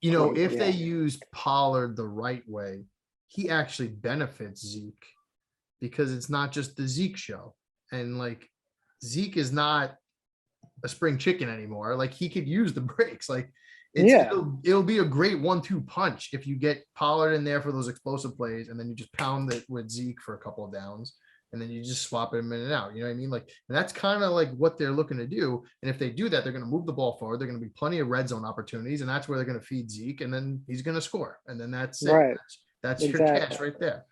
You know, if they use Pollard the right way, he actually benefits Zeke because it's not just the Zeke show. And like Zeke is not a spring chicken anymore. Like he could use the breaks. Like it'll be a great 1-2 punch if you get Pollard in there for those explosive plays and then you just pound it with Zeke for a couple of downs and then you just swap him in and out. You know what I mean? Like, and that's kind of like what they're looking to do. And if they do that, they're going to move the ball forward. They're going to be plenty of red zone opportunities, and that's where they're going to feed Zeke, and then he's going to score. And then that's right. It. That's exactly. Your cash right there.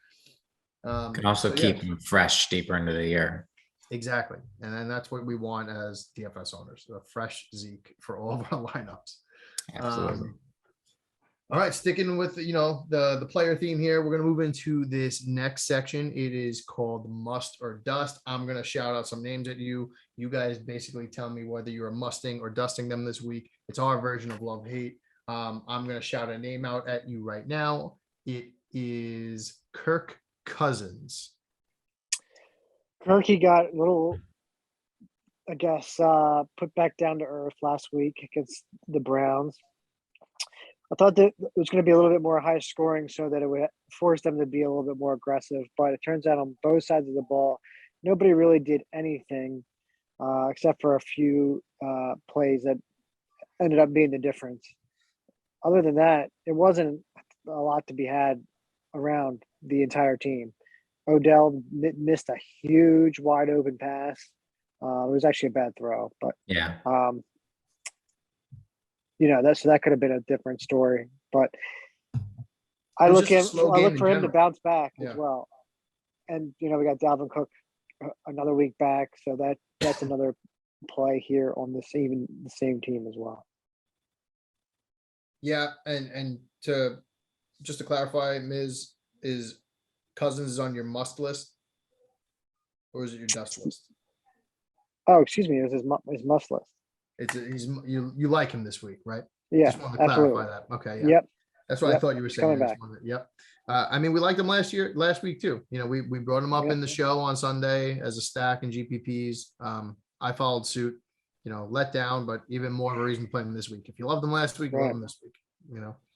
Can also keep him fresh deeper into the year. Exactly. And then that's what we want as DFS owners, a fresh Zeke for all of our lineups. Absolutely. All right, sticking with the player theme here, we're going to move into this next section. It is called Must or Dust. I'm going to shout out some names at you. You guys basically tell me whether you're musting or dusting them this week. It's our version of love hate. I'm going to shout a name out at you right now. It is Kirk Cousins. Kirky got a little, I guess, put back down to earth last week against the Browns. I thought that it was going to be a little bit more high scoring so that it would force them to be a little bit more aggressive. But it turns out on both sides of the ball, nobody really did anything except for a few plays that ended up being the difference. Other than that, it wasn't a lot to be had around the entire team. Odell missed a huge wide open pass. It was actually a bad throw, but yeah. That could have been a different story. But I look for him to bounce back as well. And we got Dalvin Cook another week back, so that's another play here on the same team as well. Yeah, and just to clarify, Miz, is Cousins is on your must list, or is it your dust list? Oh, excuse me, it was his must list. You like him this week, right? Yeah, just wanted to clarify that. Okay, yeah. Yep. That's what I thought you were saying. Coming back. Yep. I mean, we liked him last week too. We brought him up in the show on Sunday as a stack in GPPs. I followed suit. Let down, but even more of a reason to play him this week. If you loved him last week, love him this week.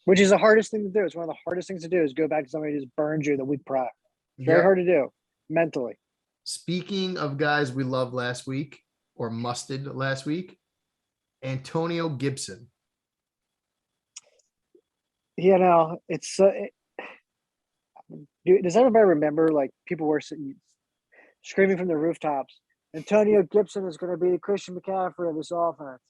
Which is the hardest thing to do. It's one of the hardest things to do is go back to somebody who just burned you the week prior. Very hard to do mentally. Speaking of guys we loved last week or musted last week, Antonio Gibson. It's does everybody remember like people were screaming from the rooftops, Antonio Gibson is going to be the Christian McCaffrey of this offense?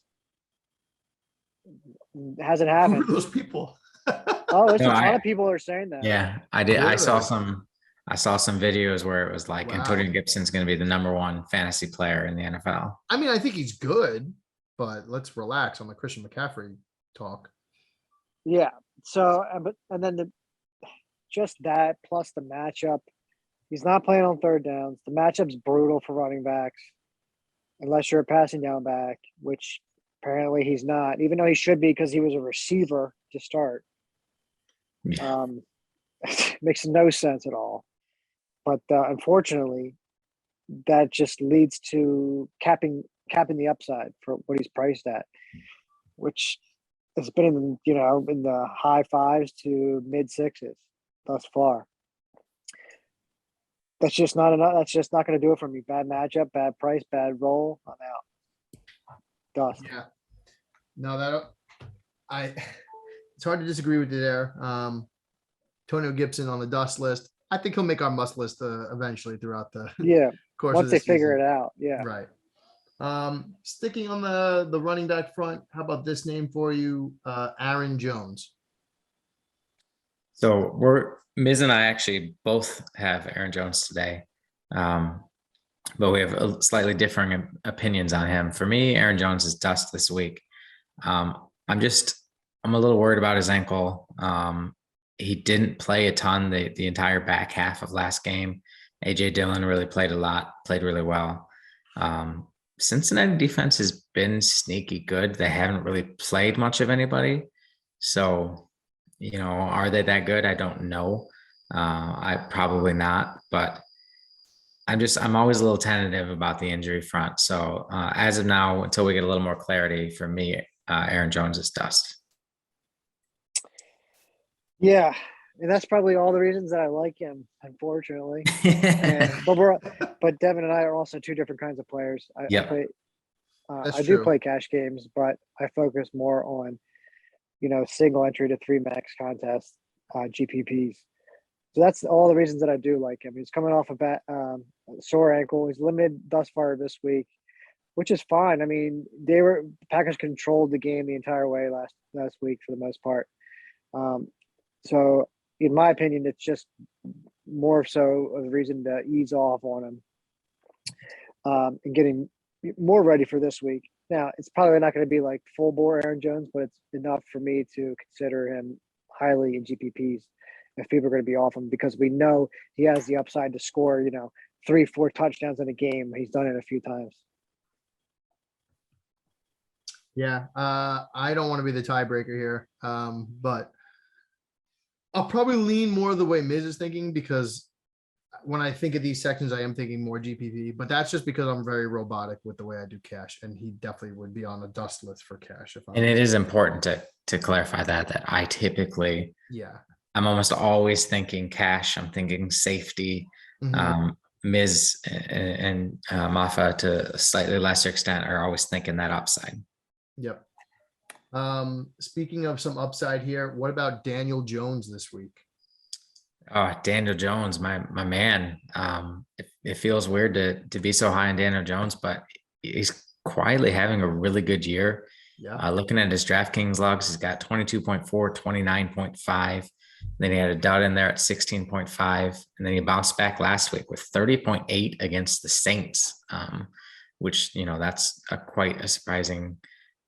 It hasn't happened. Who are those people? A lot of people are saying that. Yeah, I did. Really? I saw some videos where it was like Antonio Gibson's going to be the number one fantasy player in the NFL. I mean, I think he's good, but let's relax on the Christian McCaffrey talk. Yeah, So, and then just that plus the matchup. He's not playing on third downs. The matchup's brutal for running backs, unless you're a passing down back, which apparently he's not, even though he should be because he was a receiver to start. Yeah. Makes no sense at all. But unfortunately, that just leads to capping the upside for what he's priced at, which has been in the high 5s to mid 6s thus far. That's just not enough. That's just not going to do it for me. Bad matchup, bad price, bad roll. I'm out. Dust. Yeah. No, it's hard to disagree with you there. Antonio Gibson on the dust list. I think he'll make our must list eventually throughout the course Once of they the figure season. it out. Yeah. Right. Sticking on the running back front, how about this name for you? Aaron Jones. So Miz and I actually both have Aaron Jones today. But we have slightly differing opinions on him. For me, Aaron Jones is dust this week. I'm a little worried about his ankle. He didn't play a ton the entire back half of last game. AJ Dillon really played a lot, played really well. Cincinnati defense has been sneaky good. They haven't really played much of anybody. So, are they that good? I don't know. I probably not, but I'm always a little tentative about the injury front. So as of now, until we get a little more clarity, for me, Aaron Jones is dust. Yeah. And that's probably all the reasons that I like him, unfortunately. But Devin and I are also two different kinds of players. I do play cash games, but I focus more on, single entry to 3 max contests, GPPs. So that's all the reasons that I do like him. He's coming off a sore ankle. He's limited thus far this week, which is fine. I mean, Packers controlled the game the entire way last week for the most part. So in my opinion, it's just more so of a reason to ease off on him and getting more ready for this week. Now, it's probably not going to be like full bore Aaron Jones, but it's enough for me to consider him highly in GPPs if people are going to be off him, because we know he has the upside to score, 3-4 touchdowns in a game. He's done it a few times. Yeah. I don't want to be the tiebreaker here. But I'll probably lean more the way Miz is thinking, because when I think of these sections, I am thinking more GPP, but that's just because I'm very robotic with the way I do cash, and he definitely would be on a dust list for cash. And it is important to clarify that I typically, I'm almost always thinking cash. I'm thinking safety. Mm-hmm. Miz and Mafa to a slightly lesser extent are always thinking that upside. Yep. Speaking of some upside here, what about Daniel Jones this week? Oh, Daniel Jones, my man. It feels weird to be so high on Daniel Jones, but he's quietly having a really good year. Yeah. Looking at his DraftKings logs, he's got 22.4, 29.5. Then he had a dud in there at 16.5. And then he bounced back last week with 30.8 against the Saints, which, that's quite a surprising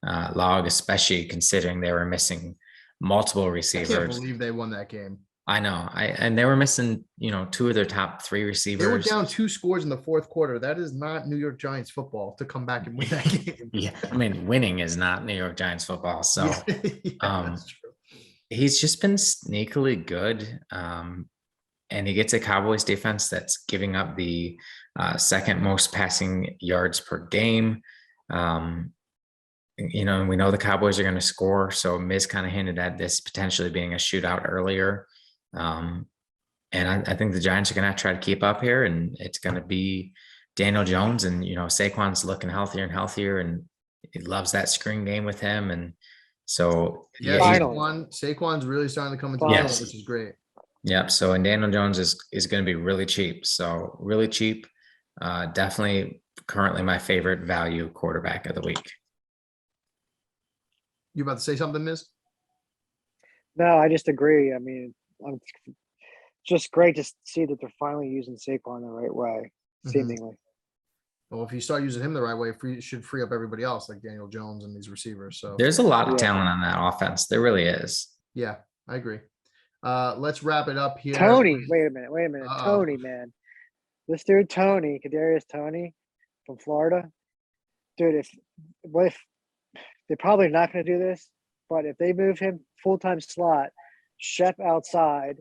log, especially considering they were missing multiple receivers. I can't believe they won that game. I know. And they were missing, 2 of their top 3 receivers. They were down 2 scores in the fourth quarter. That is not New York Giants football to come back and win that game. Yeah. I mean, winning is not New York Giants football. So that's true. He's just been sneakily good. And he gets a Cowboys defense that's giving up the second most passing yards per game. And we know the Cowboys are going to score. So Miz kind of hinted at this potentially being a shootout earlier. And I think the Giants are going to try to keep up here, and it's going to be Daniel Jones, and, Saquon's looking healthier and healthier, and he loves that screen game with him. And so, Saquon's really starting to come into the game, which is great. Yep. So, and Daniel Jones is going to be really cheap. So really cheap. Definitely currently my favorite value quarterback of the week. You about to say something, Miz? No, I just agree. I mean, it's just great to see that they're finally using Saquon the right way, seemingly. Well, if you start using him the right way, it should free up everybody else, like Daniel Jones and these receivers. So there's a lot of talent on that offense. There really is. Yeah. I agree. Let's wrap it up here. Tony, wait a minute. Uh-oh. Tony, man. This dude, Tony, Kadarius Tony from Florida. Dude, if they're probably not going to do this, but if they move him full-time slot, Shep outside,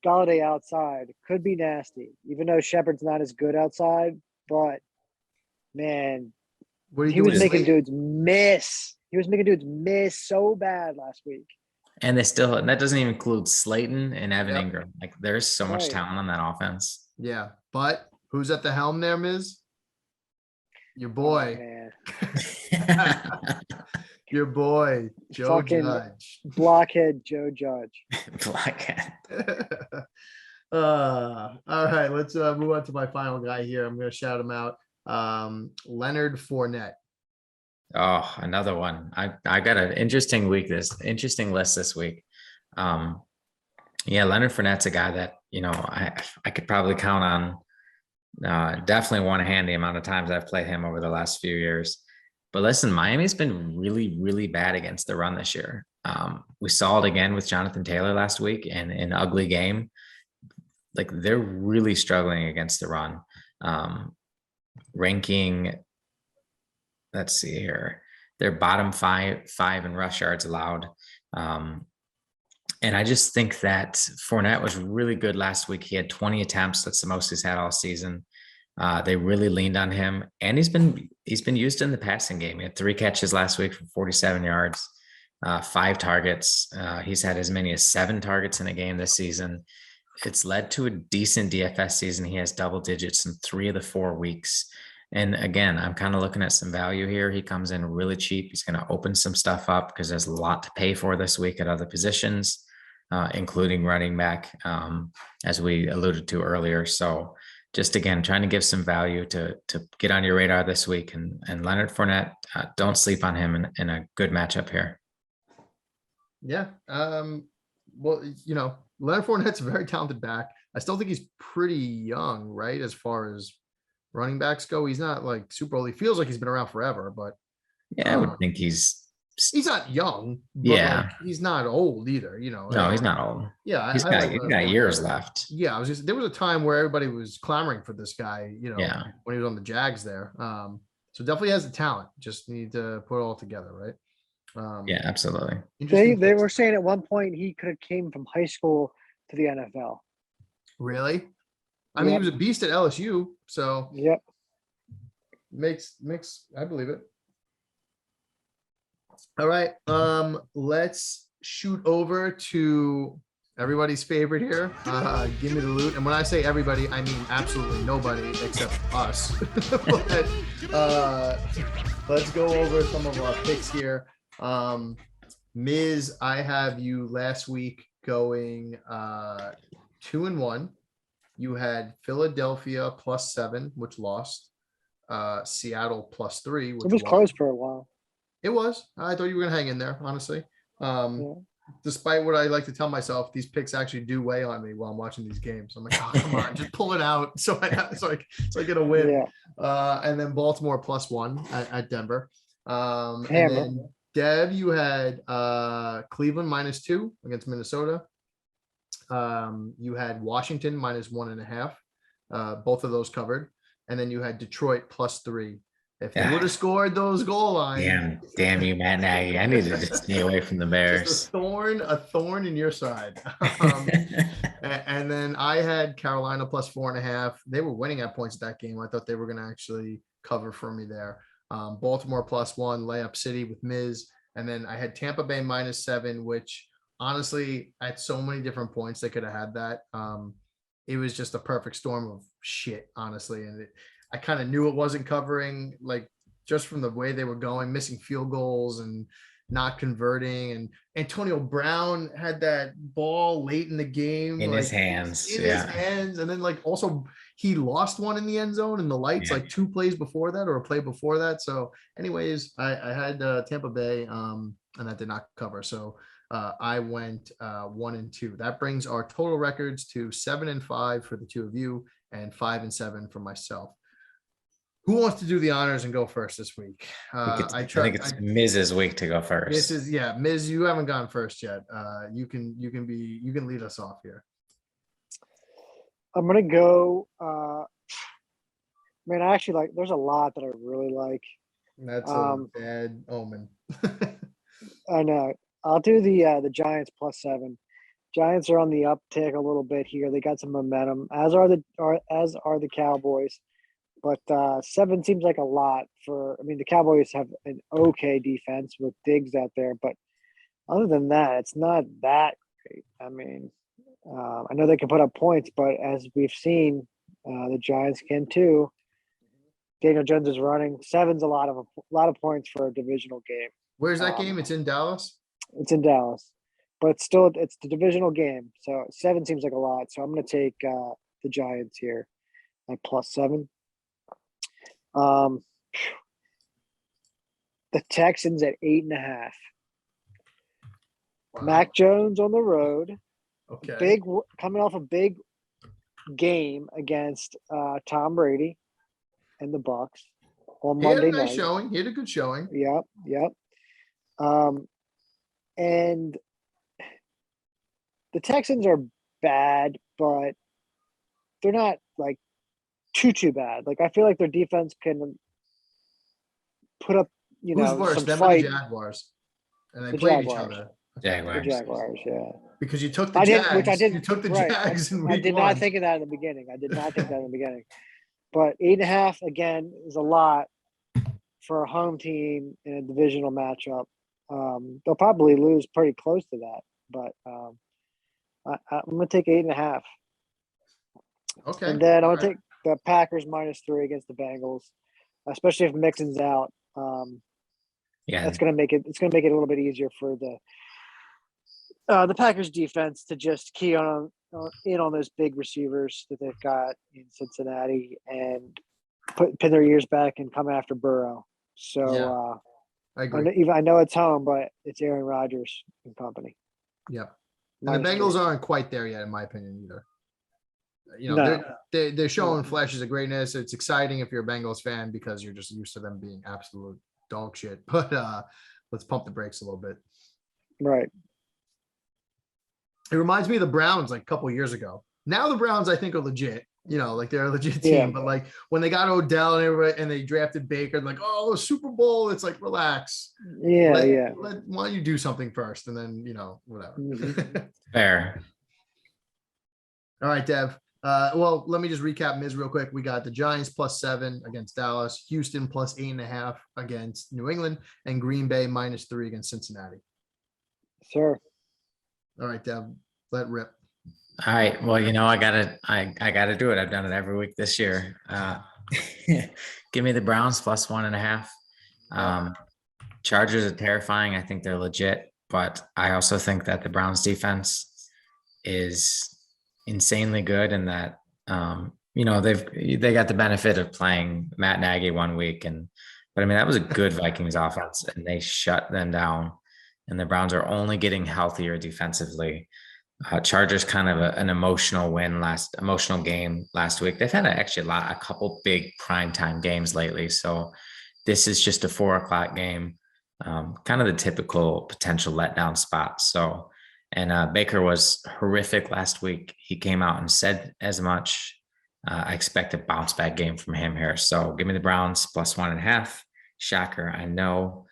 Galladay outside, could be nasty, even though Shepard's not as good outside, but man, What are you he was doing? making dudes miss. He was making dudes miss so bad last week. And that doesn't even include Slayton and Evan Yep. Ingram. Like there's so much Right. talent on that offense. Yeah, but who's at the helm there, Miz? Your Oh, boy. man. Your boy, Joe Fucking Judge. Blockhead Joe Judge. Blackhead. All right, let's move on to my final guy here. I'm going to shout him out. Leonard Fournette. Oh, another one. I got an interesting list this week. Leonard Fournette's a guy that, I could probably count on. Definitely one hand the amount of times I've played him over the last few years. But listen, Miami's been really, really bad against the run this year. We saw it again with Jonathan Taylor last week in an ugly game. Like they're really struggling against the run. Ranking, let's see here. They're bottom five in rush yards allowed. And I just think that Fournette was really good last week. He had 20 attempts. That's the most he's had all season. They really leaned on him, and he's been used in the passing game. He had 3 catches last week for 47 yards, 5 targets. He's had as many as 7 targets in a game this season. It's led to a decent DFS season. He has double digits in 3 of the 4 weeks. And again, I'm kind of looking at some value here. He comes in really cheap. He's going to open some stuff up because there's a lot to pay for this week at other positions, including running back, as we alluded to earlier. So just again, trying to give some value to get on your radar this week. And Leonard Fournette, don't sleep on him in a good matchup here. Yeah. Well, Leonard Fournette's a very talented back. I still think he's pretty young, right? As far as running backs go, he's not like super old. He feels like he's been around forever, but I would think he's not young. But Yeah. he's not old either. No, he's not old. Yeah, He's got years left. Yeah, there was a time where everybody was clamoring for this guy. Yeah. When he was on the Jags there. So definitely has the talent. Just need to put it all together, right? Yeah, absolutely. They were saying at one point he could have came from high school to the NFL. Really? I mean, he was a beast at LSU, so Yep. makes I believe it. All right, let's shoot over to everybody's favorite here. Gimme the Loot, and when I say everybody, I mean absolutely nobody except us. But let's go over some of our picks here. Miz, I have you last week going 2-1. You had Philadelphia +7, which lost. Seattle +3, which It was won. close for a while. It was. I thought you were gonna hang in there, honestly. Despite what I like to tell myself, these picks actually do weigh on me while I'm watching these games. I'm like, oh, come on, just pull it out so I get a win. Yeah. And then Baltimore +1 at Denver. And Hammer. then Dev, you had Cleveland -2 against Minnesota. You had Washington -1.5. Both of those covered. And then you had Detroit +3. If they would have scored those goal lines. Damn you, Matt Nagy. I need to just stay away from the Bears. Just a thorn in your side. And then I had Carolina +4.5. They were winning at points at that game. I thought they were going to actually cover for me there. Baltimore +1, layup city with Miz. And then I had Tampa Bay -7, which honestly, at so many different points, they could have had that. It was just a perfect storm of shit, honestly. And I kind of knew it wasn't covering, like just from the way they were going, missing field goals and not converting. And Antonio Brown had that ball late in the game in his hands. His hands. And then also he lost one in the end zone in the lights, 2 plays before that or a play before that. So anyways, I had Tampa Bay and that did not cover. So I went 1-2. That brings our total records to 7-5 for the two of you and 5-7 for myself. Who wants to do the honors and go first this week? I think it's Miz's week to go first. This is Miz. You haven't gone first yet. You can lead us off here. I'm gonna go. Man, I actually there's a lot that I really like. That's a bad omen. I know. I'll do the Giants +7. Giants are on the uptick a little bit here. They got some momentum, as are the Cowboys. But 7 seems like a lot for. I mean, the Cowboys have an okay defense with Diggs out there, but other than that, it's not that great. I mean, I know they can put up points, but as we've seen, the Giants can too. Daniel Jones is running. 7's a lot of points for a divisional game. Where's that game? It's in Dallas. It's in Dallas, but it's the divisional game. So 7 seems like a lot. So I'm going to take the Giants here at +7. The Texans at 8.5. Wow. Mac Jones on the road. Okay. Coming off a big game against Tom Brady and the Bucs on Monday night. He had a good showing. Yep. And the Texans are bad, but they're not like too bad. Like I feel like their defense can put up, Who's worse, some them fight. or the Jaguars? And they The played Jaguars. each other. The Jaguars, yeah. Because you took the Jags. You took the right. Jags in week I did 1. not think of that in the beginning. But 8.5 again is a lot for a home team in a divisional matchup. They'll probably lose pretty close to that, but I'm going to take 8.5. Okay. And then I'm going to take the Packers -3 against the Bengals, especially if Mixon's out. That's going to make it. It's going to make it a little bit easier for the Packers defense to just key on those big receivers that they've got in Cincinnati and pin their ears back and come after Burrow. So I agree. I know it's home, but it's Aaron Rodgers and company. Yep. And the Bengals aren't quite there yet, in my opinion, either. They're showing flashes of greatness. It's exciting if you're a Bengals fan because you're just used to them being absolute dog shit. But let's pump the brakes a little bit. Right. It reminds me of the Browns like a couple of years ago. Now the Browns, I think, are legit. They're a legit team. Yeah. But like when they got Odell and everybody, and they drafted Baker, like, oh, Super Bowl. It's like, relax. Yeah. Why don't you do something first, and then whatever. Mm-hmm. Fair. All right, Dev. Well, let me just recap Miz real quick. We got the Giants +7 against Dallas, Houston +8.5 against New England, and Green Bay -3 against Cincinnati. Sure. All right, Dev, let rip. All right. Well, I gotta do it. I've done it every week this year. Give me the Browns +1.5. Chargers are terrifying. I think they're legit, but I also think that the Browns defense is insanely good, and that they got the benefit of playing Matt Nagy 1 week, but I mean that was a good Vikings offense, and they shut them down. And the Browns are only getting healthier defensively. Chargers kind of an emotional game last week. They've had a couple big primetime games lately. So this is just a 4:00 game, kind of the typical potential letdown spot. So, and Baker was horrific last week. He came out and said as much. I expect a bounce back game from him here. So give me the Browns +1.5. Shocker, I know.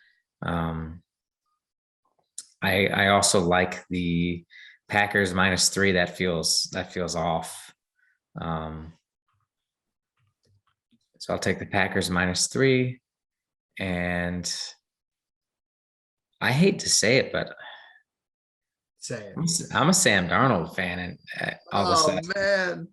I also like the Packers -3. That feels off. So I'll take the Packers -3, and I hate to say it, but Say it. I'm a Sam Darnold fan, and all of a sudden, man,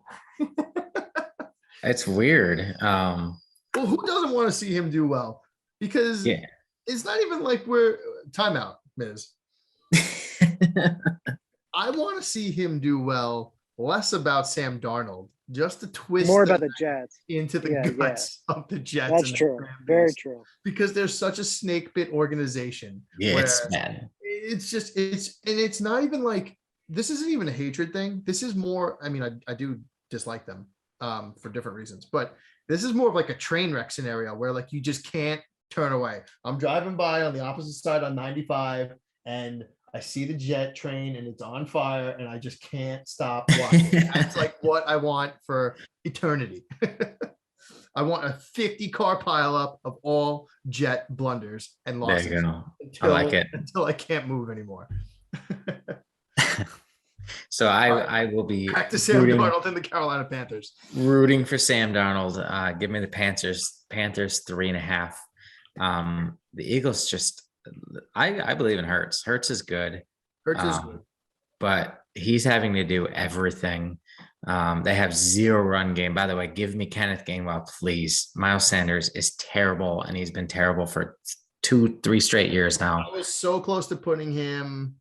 it's weird. Well, who doesn't want to see him do well? Because it's not even like we're timeout, Miz. I want to see him do well, less about Sam Darnold, just to twist more about the Jets into the guts of the Jets. That's true. Very true. Because there's such a snake bit organization. It's not even like, this isn't even a hatred thing. This is more, I mean, I do dislike them, for different reasons. But this is more of like a train wreck scenario where like you just can't turn away. I'm driving by on the opposite side on 95 and I see the jet train and it's on fire and I just can't stop watching. That's like what I want for eternity. I want a 50 car pileup of all jet blunders and losses. There you go. I like it. Until I can't move anymore. So I will be back to Sam Darnold and the Carolina Panthers. Rooting for Sam Darnold. Give me the Panthers 3.5. The Eagles just, I believe in Hurts. Hurts is good. Hurts is good. But he's having to do everything. They have 0 run game. By the way, give me Kenneth Gainwell, please. Miles Sanders is terrible, and he's been terrible for 2-3 straight years now. I was so close to putting him.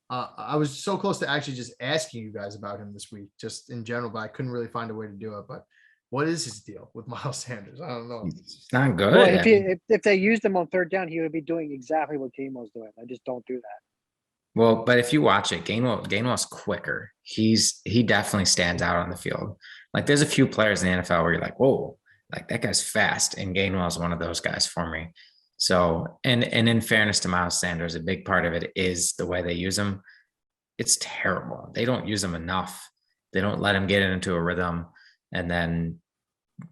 I was so close to actually just asking you guys about him this week, just in general, but I couldn't really find a way to do it. But what is his deal with Miles Sanders? I don't know. It's not good. Well, if they used him on third down, he would be doing exactly what Gainwell's doing. I just don't do that. Well, but if you watch it, Gainwell's quicker. He definitely stands out on the field. Like there's a few players in the NFL where you're like, whoa, like that guy's fast, and Gainwell's one of those guys for me. So, and in fairness to Miles Sanders, a big part of it is the way they use him. It's terrible. They don't use him enough. They don't let him get into a rhythm, and then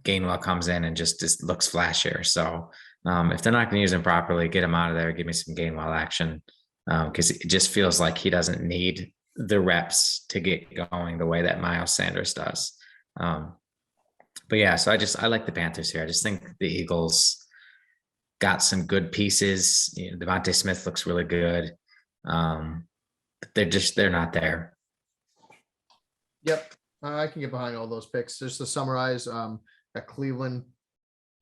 Gainwell comes in and just looks flashier. So, if they're not going to use him properly, get him out of there. Give me some Gainwell action, because it just feels like he doesn't need the reps to get going the way that Miles Sanders does. But yeah, so I like the Panthers here. I just think the Eagles got some good pieces. You know, Devonta Smith looks really good. They're not there. Yep. I can get behind all those picks. Just to summarize, at Cleveland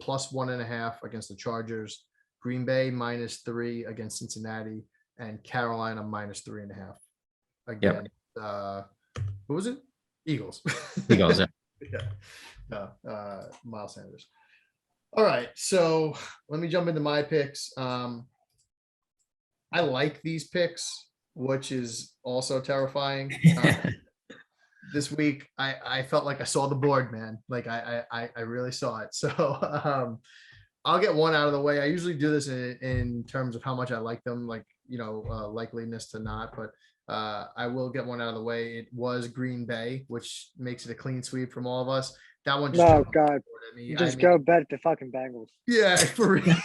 +1.5 against the Chargers, Green Bay -3 against Cincinnati, and Carolina -3.5 against who was it? Eagles. Eagles. Yeah. Miles Sanders. All right, so let me jump into my picks. I like these picks, which is also terrifying. This week, I felt like I saw the board, man. Like I really saw it. So I'll get one out of the way. I usually do this in terms of how much I like them, like, you know, likeliness to not, but I will get one out of the way. It was Green Bay, which makes it a clean sweep from all of us. That one just God. Just go bet the fucking Bengals. Yeah, for real.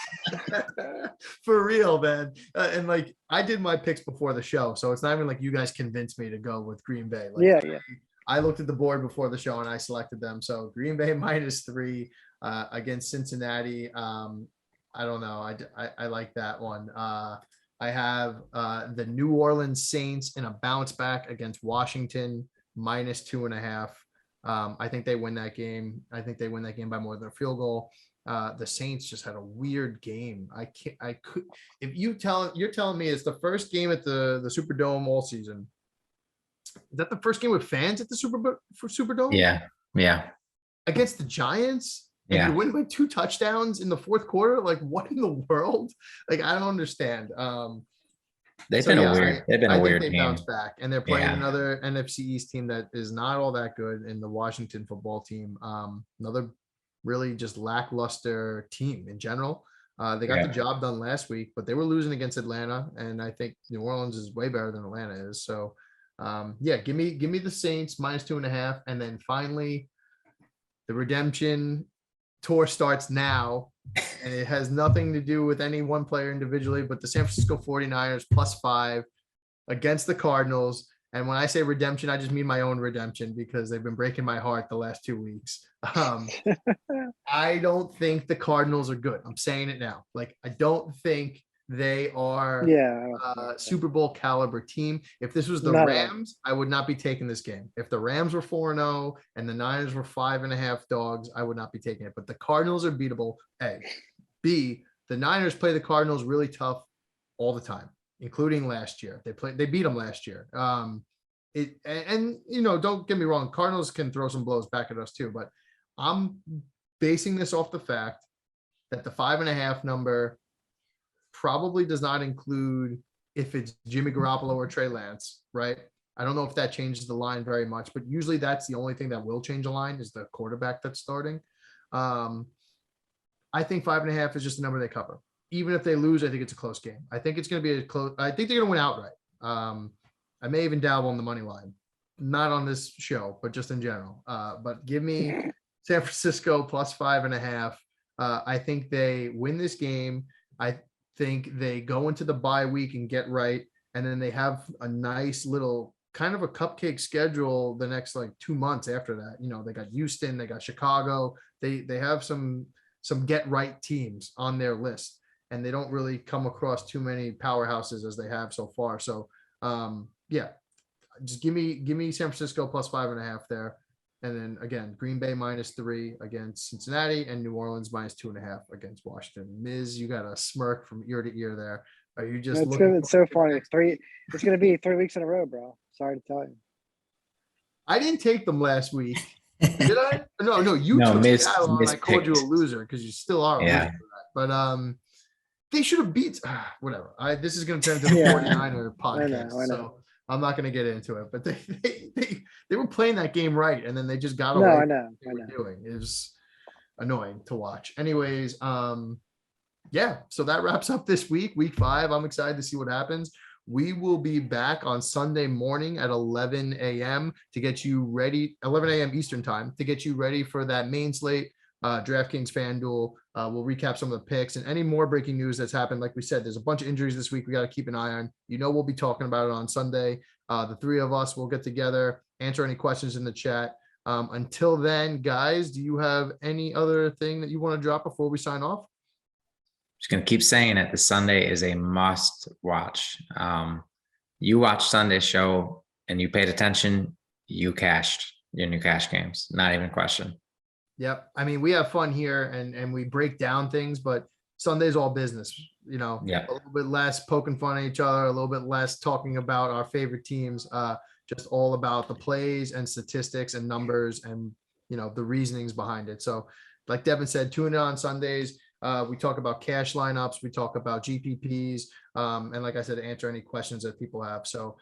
For real, man. And like I did my picks before the show, so it's not even like you guys convinced me to go with Green Bay. Like, yeah. I looked at the board before the show and I selected them. So Green Bay -3 against Cincinnati. I don't know. I like that one. I have the New Orleans Saints in a bounce back against Washington -2.5. I think they win that game. I think they win that game by more than a field goal. The Saints just had a weird game. If you're telling me it's the first game at the Superdome all season. Is that the first game with fans at the Superdome? Yeah. Against the Giants? And you win by 2 touchdowns in the fourth quarter? Like, what in the world? Like, I don't understand. They've been a weird they team. bounced back, and they're playing another NFC East team that is not all that good in the Washington football team. Another really just lackluster team in general. They got the job done last week, but they were losing against Atlanta, and I think New Orleans is way better than Atlanta is. So, give me the Saints -2.5, and then finally, the redemption tour starts now. And it has nothing to do with any one player individually, but the San Francisco 49ers +5 against the Cardinals. And when I say redemption, I just mean my own redemption because they've been breaking my heart the last 2 weeks. I don't think the Cardinals are good. I'm saying it now. Like, I don't think they are a Super Bowl caliber team. If this was the Rams, I would not be taking this game. If the Rams were 4-0 and the Niners were 5.5 dogs, I would not be taking it. But the Cardinals are beatable. A. B, the Niners play the Cardinals really tough all the time, including last year. They beat them last year. And you know, don't get me wrong, Cardinals can throw some blows back at us too, but I'm basing this off the fact that the 5.5 number probably does not include if it's Jimmy Garoppolo or Trey Lance, right? I don't know if that changes the line very much, but usually that's the only thing that will change a line is the quarterback that's starting. I think 5.5 is just a number they cover. Even if they lose, I think it's a close game. I think it's going to be a close. I think they're going to win outright. I may even dabble on the money line, not on this show, but just in general. But give me San Francisco plus 5.5. I think they win this game. I think they go into the bye week and get right. And then they have a nice little kind of a cupcake schedule the next like 2 months after that. You know, they got Houston, they got Chicago. They have some get right teams on their list, and they don't really come across too many powerhouses as they have so far. So yeah, just give me San Francisco plus 5.5 there. And then again, Green Bay -3 against Cincinnati and New Orleans -2.5 against Washington. Miz, you got a smirk from ear to ear there. Are you just looking? It's so funny. It's going to be 3 weeks in a row, bro. Sorry to tell you. I didn't take them last week. Did I? No, you No, took Miz I called you a picked. loser because you still are a Yeah. loser for that. But they should have beat whatever. This is going to turn into the Yeah. 49er podcast. I know. So I'm not going to get into it. But they were playing that game right, and then they just got No, away I from know. what they were doing. It was annoying to watch. Anyways, yeah, so that wraps up this week 5. I'm excited to see what happens. We will be back on Sunday morning at 11 a.m. to get you ready, 11 a.m. Eastern time, to get you ready for that main slate, DraftKings FanDuel. We'll recap some of the picks and any more breaking news that's happened. Like we said, there's a bunch of injuries this week we got to keep an eye on. You know, we'll be talking about it on Sunday. The 3 of us will get together, answer any questions in the chat. Until then, guys, do you have any other thing that you want to drop before we sign off? Just going to keep saying it. The Sunday is a must watch. You watched Sunday's show and you paid attention, you cashed your new cash games. Not even a question. Yep. I mean, we have fun here and we break down things, but Sunday's all business, you know, Yeah. A little bit less poking fun at each other, a little bit less talking about our favorite teams, just all about the plays and statistics and numbers and, you know, the reasonings behind it. So like Devin said, tune in on Sundays. We talk about cash lineups. We talk about GPPs. And like I said, answer any questions that people have. So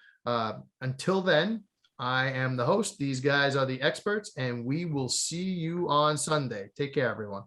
until then, I am the host. These guys are the experts, and we will see you on Sunday. Take care, everyone.